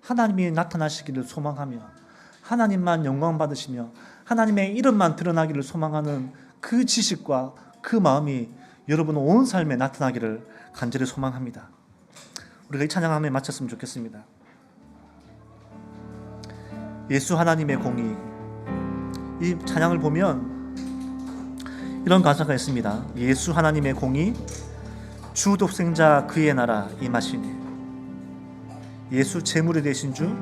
하나님이 나타나시기를 소망하며 하나님만 영광 받으시며 하나님의 이름만 드러나기를 소망하는 그 지식과 그 마음이 여러분 온 삶에 나타나기를 간절히 소망합니다. 우리가 이 찬양함에 마쳤으면 좋겠습니다. 예수 하나님의 공의, 이 찬양을 보면 이런 가사가 있습니다. 예수 하나님의 공의, 주 독생자 그의 나라 임하시네. 예수 제물이 되신 주,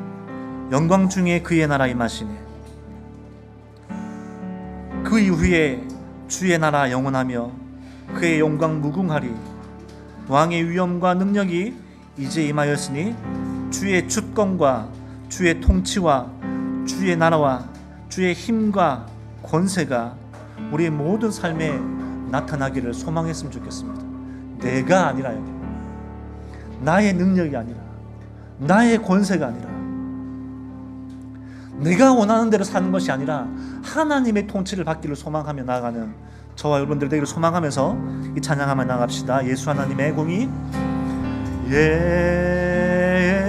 영광 중에 그의 나라 임하시네. 그 이후에 주의 나라 영원하며 그의 영광 무궁하리. 왕의 위엄과 능력이 이제 임하였으니 주의 주권과 주의 통치와 주의 나라와 주의 힘과 권세가 우리의 모든 삶에 나타나기를 소망했으면 좋겠습니다. 내가 아니라요, 나의 능력이 아니라, 나의 권세가 아니라, 내가 원하는 대로 사는 것이 아니라 하나님의 통치를 받기를 소망하며 나아가는 저와 여러분들 되기를 소망하면서 이 찬양하며 나갑시다. 예수 하나님의 공의,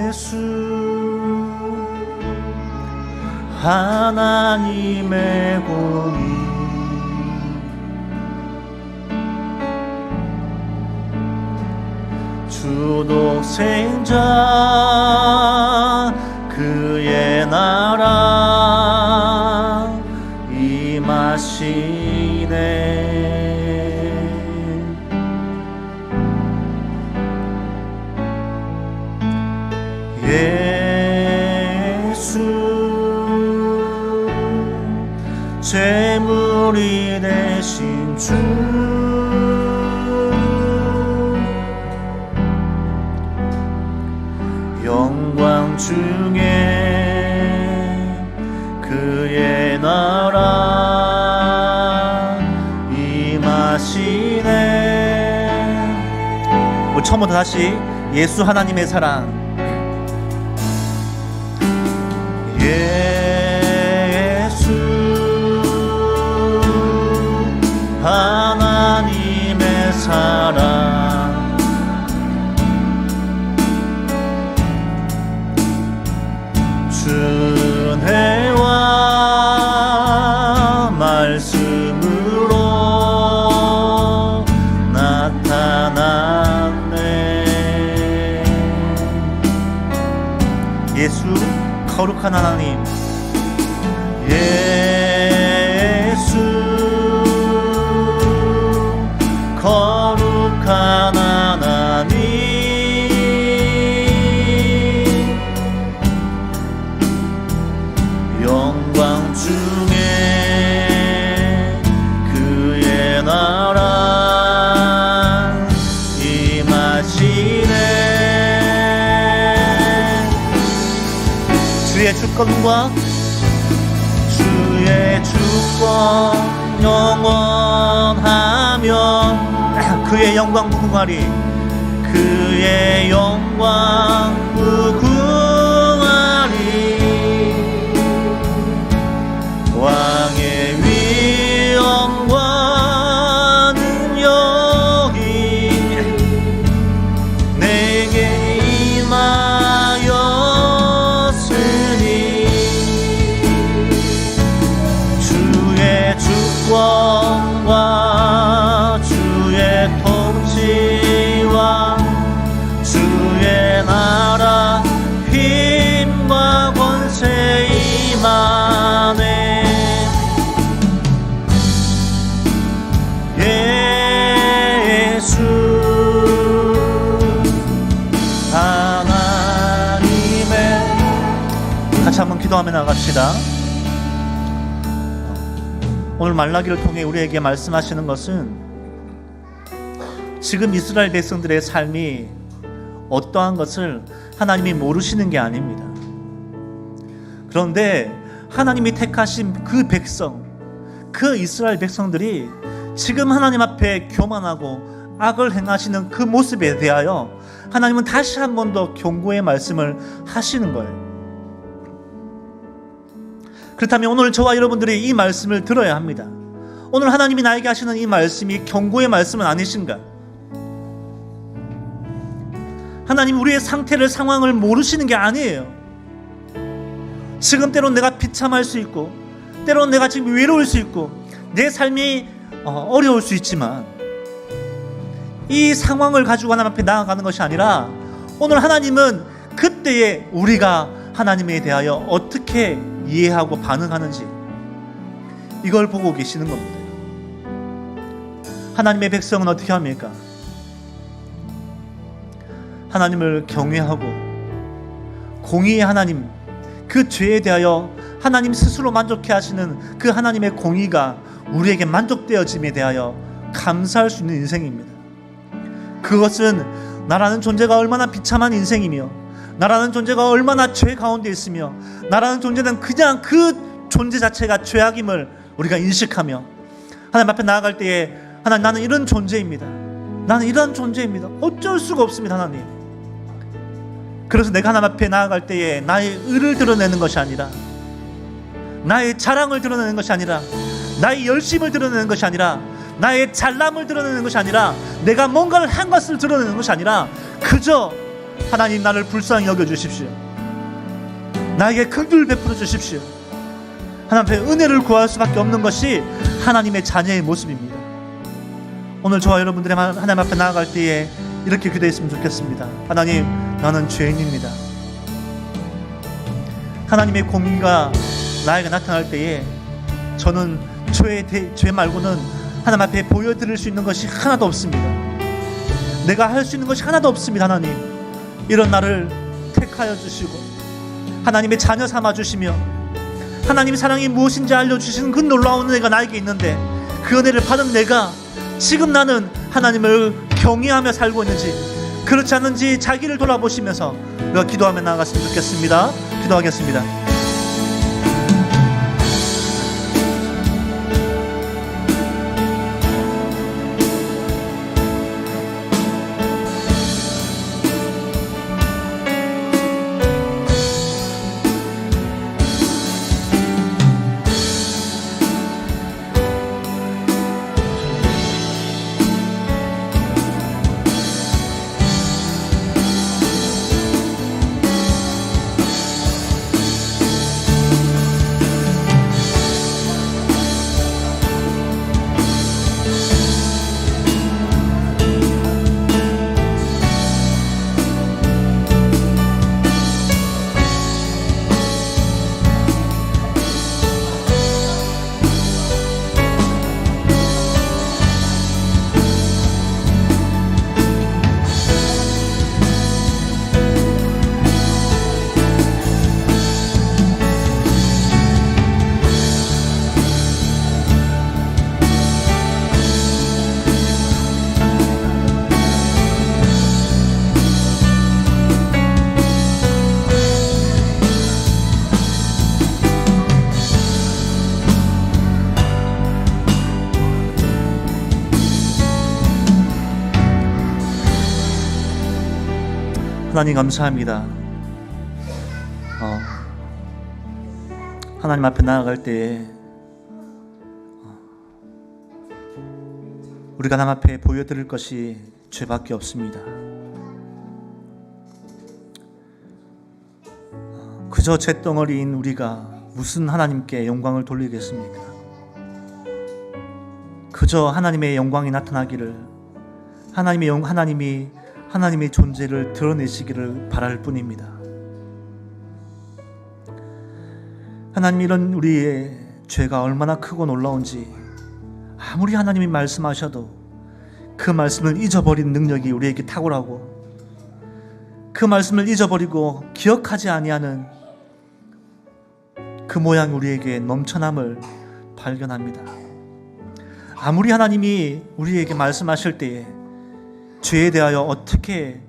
예수 하나님의 공의, 주 독생자 그의 나라 임하시네. 예수 제물이 되신 주, 영광 중에 그의 나라 임하시네. 우리 처음부터 다시 예수 하나님의 사랑, 예수 하나님의 사랑, 은혜와 말씀으로 나타났네. 예수 거룩한 하나님, 예수 거룩한 하나님, 영광 중에 그의 나라 임하시네. 주의 주권과 주의 주권 영원하며 그의 영광 무궁하리. 그의 영광 무궁하리. 왕의 위엄과 능력이 내게 임하였으니 주의 주권과 주의 통치와 주의 나라 기도하며 나갑시다. 오늘 말라기를 통해 우리에게 말씀하시는 것은 지금 이스라엘 백성들의 삶이 어떠한 것을 하나님이 모르시는 게 아닙니다. 그런데 하나님이 택하신 그 백성, 그 이스라엘 백성들이 지금 하나님 앞에 교만하고 악을 행하시는 그 모습에 대하여 하나님은 다시 한 번 더 경고의 말씀을 하시는 거예요. 그렇다면 오늘 저와 여러분들이 이 말씀을 들어야 합니다. 오늘 하나님이 나에게 하시는 이 말씀이 경고의 말씀은 아니신가? 하나님 우리의 상태를, 상황을 모르시는 게 아니에요. 지금 때론 내가 비참할 수 있고, 때론 내가 지금 외로울 수 있고, 내 삶이 어려울 수 있지만 이 상황을 가지고 하나님 앞에 나아가는 것이 아니라 오늘 하나님은 그때에 우리가 하나님에 대하여 어떻게 이해하고 반응하는지 이걸 보고 계시는 겁니다. 하나님의 백성은 어떻게 합니까? 하나님을 경외하고 공의의 하나님, 그 죄에 대하여 하나님 스스로 만족해 하시는 그 하나님의 공의가 우리에게 만족되어짐에 대하여 감사할 수 있는 인생입니다. 그것은 나라는 존재가 얼마나 비참한 인생이며, 나라는 존재가 얼마나 죄 가운데 있으며, 나라는 존재는 그냥 그 존재 자체가 죄악임을 우리가 인식하며 하나님 앞에 나아갈 때에 하나님, 나는 이런 존재입니다. 나는 이런 존재입니다. 어쩔 수가 없습니다. 하나님. 그래서 내가 하나님 앞에 나아갈 때에 나의 의를 드러내는 것이 아니라, 나의 자랑을 드러내는 것이 아니라, 나의 열심을 드러내는 것이 아니라, 나의 잘남을 드러내는 것이 아니라, 내가 뭔가를 한 것을 드러내는 것이 아니라, 그저 하나님 나를 불쌍히 여겨주십시오. 나에게 긍휼을 베풀어 주십시오. 하나님 앞에 은혜를 구할 수밖에 없는 것이 하나님의 자녀의 모습입니다. 오늘 저와 여러분들이 하나님 앞에 나아갈 때에 이렇게 기도했으면 좋겠습니다. 하나님, 나는 죄인입니다. 하나님의 공의가 나에게 나타날 때에 저는 죄 말고는 하나님 앞에 보여드릴 수 있는 것이 하나도 없습니다. 내가 할 수 있는 것이 하나도 없습니다. 하나님, 이런 나를 택하여 주시고 하나님의 자녀 삼아 주시며 하나님의 사랑이 무엇인지 알려주시는 그 놀라운 은혜가 나에게 있는데, 그 은혜를 받은 내가 지금 나는 하나님을 경외하며 살고 있는지, 그렇지 않은지 자기를 돌아보시면서 우리가 기도하며 나아갔으면 좋겠습니다. 기도하겠습니다. 하나님 감사합니다. 하나님 앞에 나아갈 때에 우리가 하나님 앞에 보여드릴 것이 죄밖에 없습니다. 그저 잿덩어리인 우리가 무슨 하나님께 영광을 돌리겠습니까? 그저 하나님의 영광이 나타나기를, 하나님의 존재를 드러내시기를 바랄 뿐입니다. 하나님, 이런 우리의 죄가 얼마나 크고 놀라운지 아무리 하나님이 말씀하셔도 그 말씀을 잊어버린 능력이 우리에게 탁월하고, 그 말씀을 잊어버리고 기억하지 아니하는 그 모양이 우리에게 넘쳐남을 발견합니다. 아무리 하나님이 우리에게 말씀하실 때에 죄에 대하여 어떻게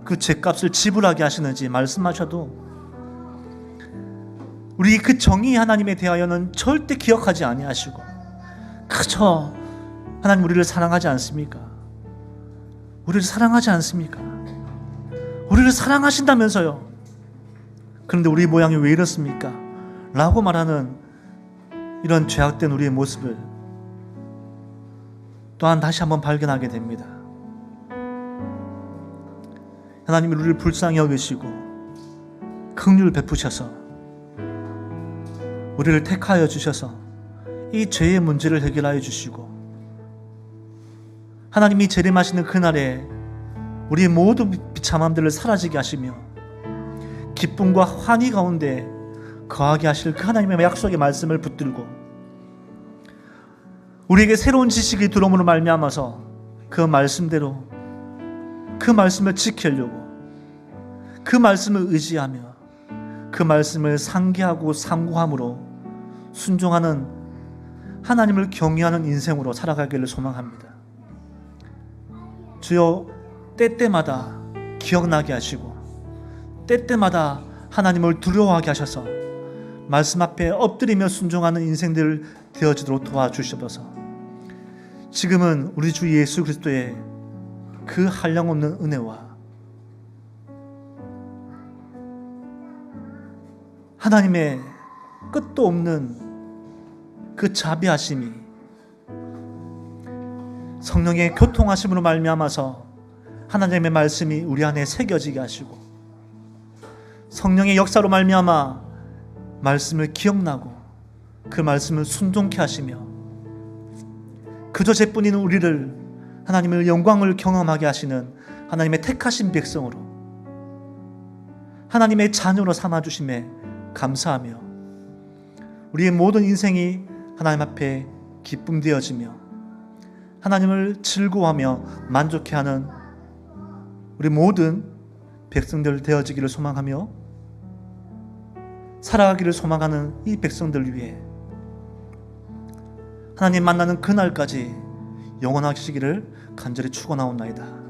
그 죄값을 지불하게 하시는지 말씀하셔도 우리 그 정의 하나님에 대하여는 절대 기억하지 아니하시고 그저 하나님 우리를 사랑하지 않습니까? 우리를 사랑하지 않습니까? 우리를 사랑하신다면서요. 그런데 우리 모양이 왜 이렇습니까? 라고 말하는 이런 죄악된 우리의 모습을 또한 다시 한번 발견하게 됩니다. 하나님이 우리를 불쌍히 여기시고 긍휼을 베푸셔서 우리를 택하여 주셔서 이 죄의 문제를 해결하여 주시고 하나님이 재림하시는 그날에 우리의 모든 비참함들을 사라지게 하시며 기쁨과 환희 가운데 거하게 하실 그 하나님의 약속의 말씀을 붙들고 우리에게 새로운 지식이 들어옴으로 말미암아서 그 말씀대로 그 말씀을 지키려고 그 말씀을 의지하며 그 말씀을 상기하고 상고함으로 순종하는 하나님을 경외하는 인생으로 살아가기를 소망합니다. 주여 때때마다 기억나게 하시고 때때마다 하나님을 두려워하게 하셔서 말씀 앞에 엎드리며 순종하는 인생들 되어지도록 도와주시옵소서. 지금은 우리 주 예수 그리스도의 그 한량없는 은혜와 하나님의 끝도 없는 그 자비하심이 성령의 교통하심으로 말미암아서 하나님의 말씀이 우리 안에 새겨지게 하시고 성령의 역사로 말미암아 말씀을 기억나고 그 말씀을 순종케 하시며 그저 죄뿐인 우리를 하나님의 영광을 경험하게 하시는 하나님의 택하신 백성으로 하나님의 자녀로 삼아주심에 감사하며 우리의 모든 인생이 하나님 앞에 기쁨 되어지며 하나님을 즐거워하며 만족해하는 우리 모든 백성들 되어지기를 소망하며 살아가기를 소망하는 이 백성들 위해 하나님 만나는 그날까지 영원하시기를 간절히 축원하옵나이다.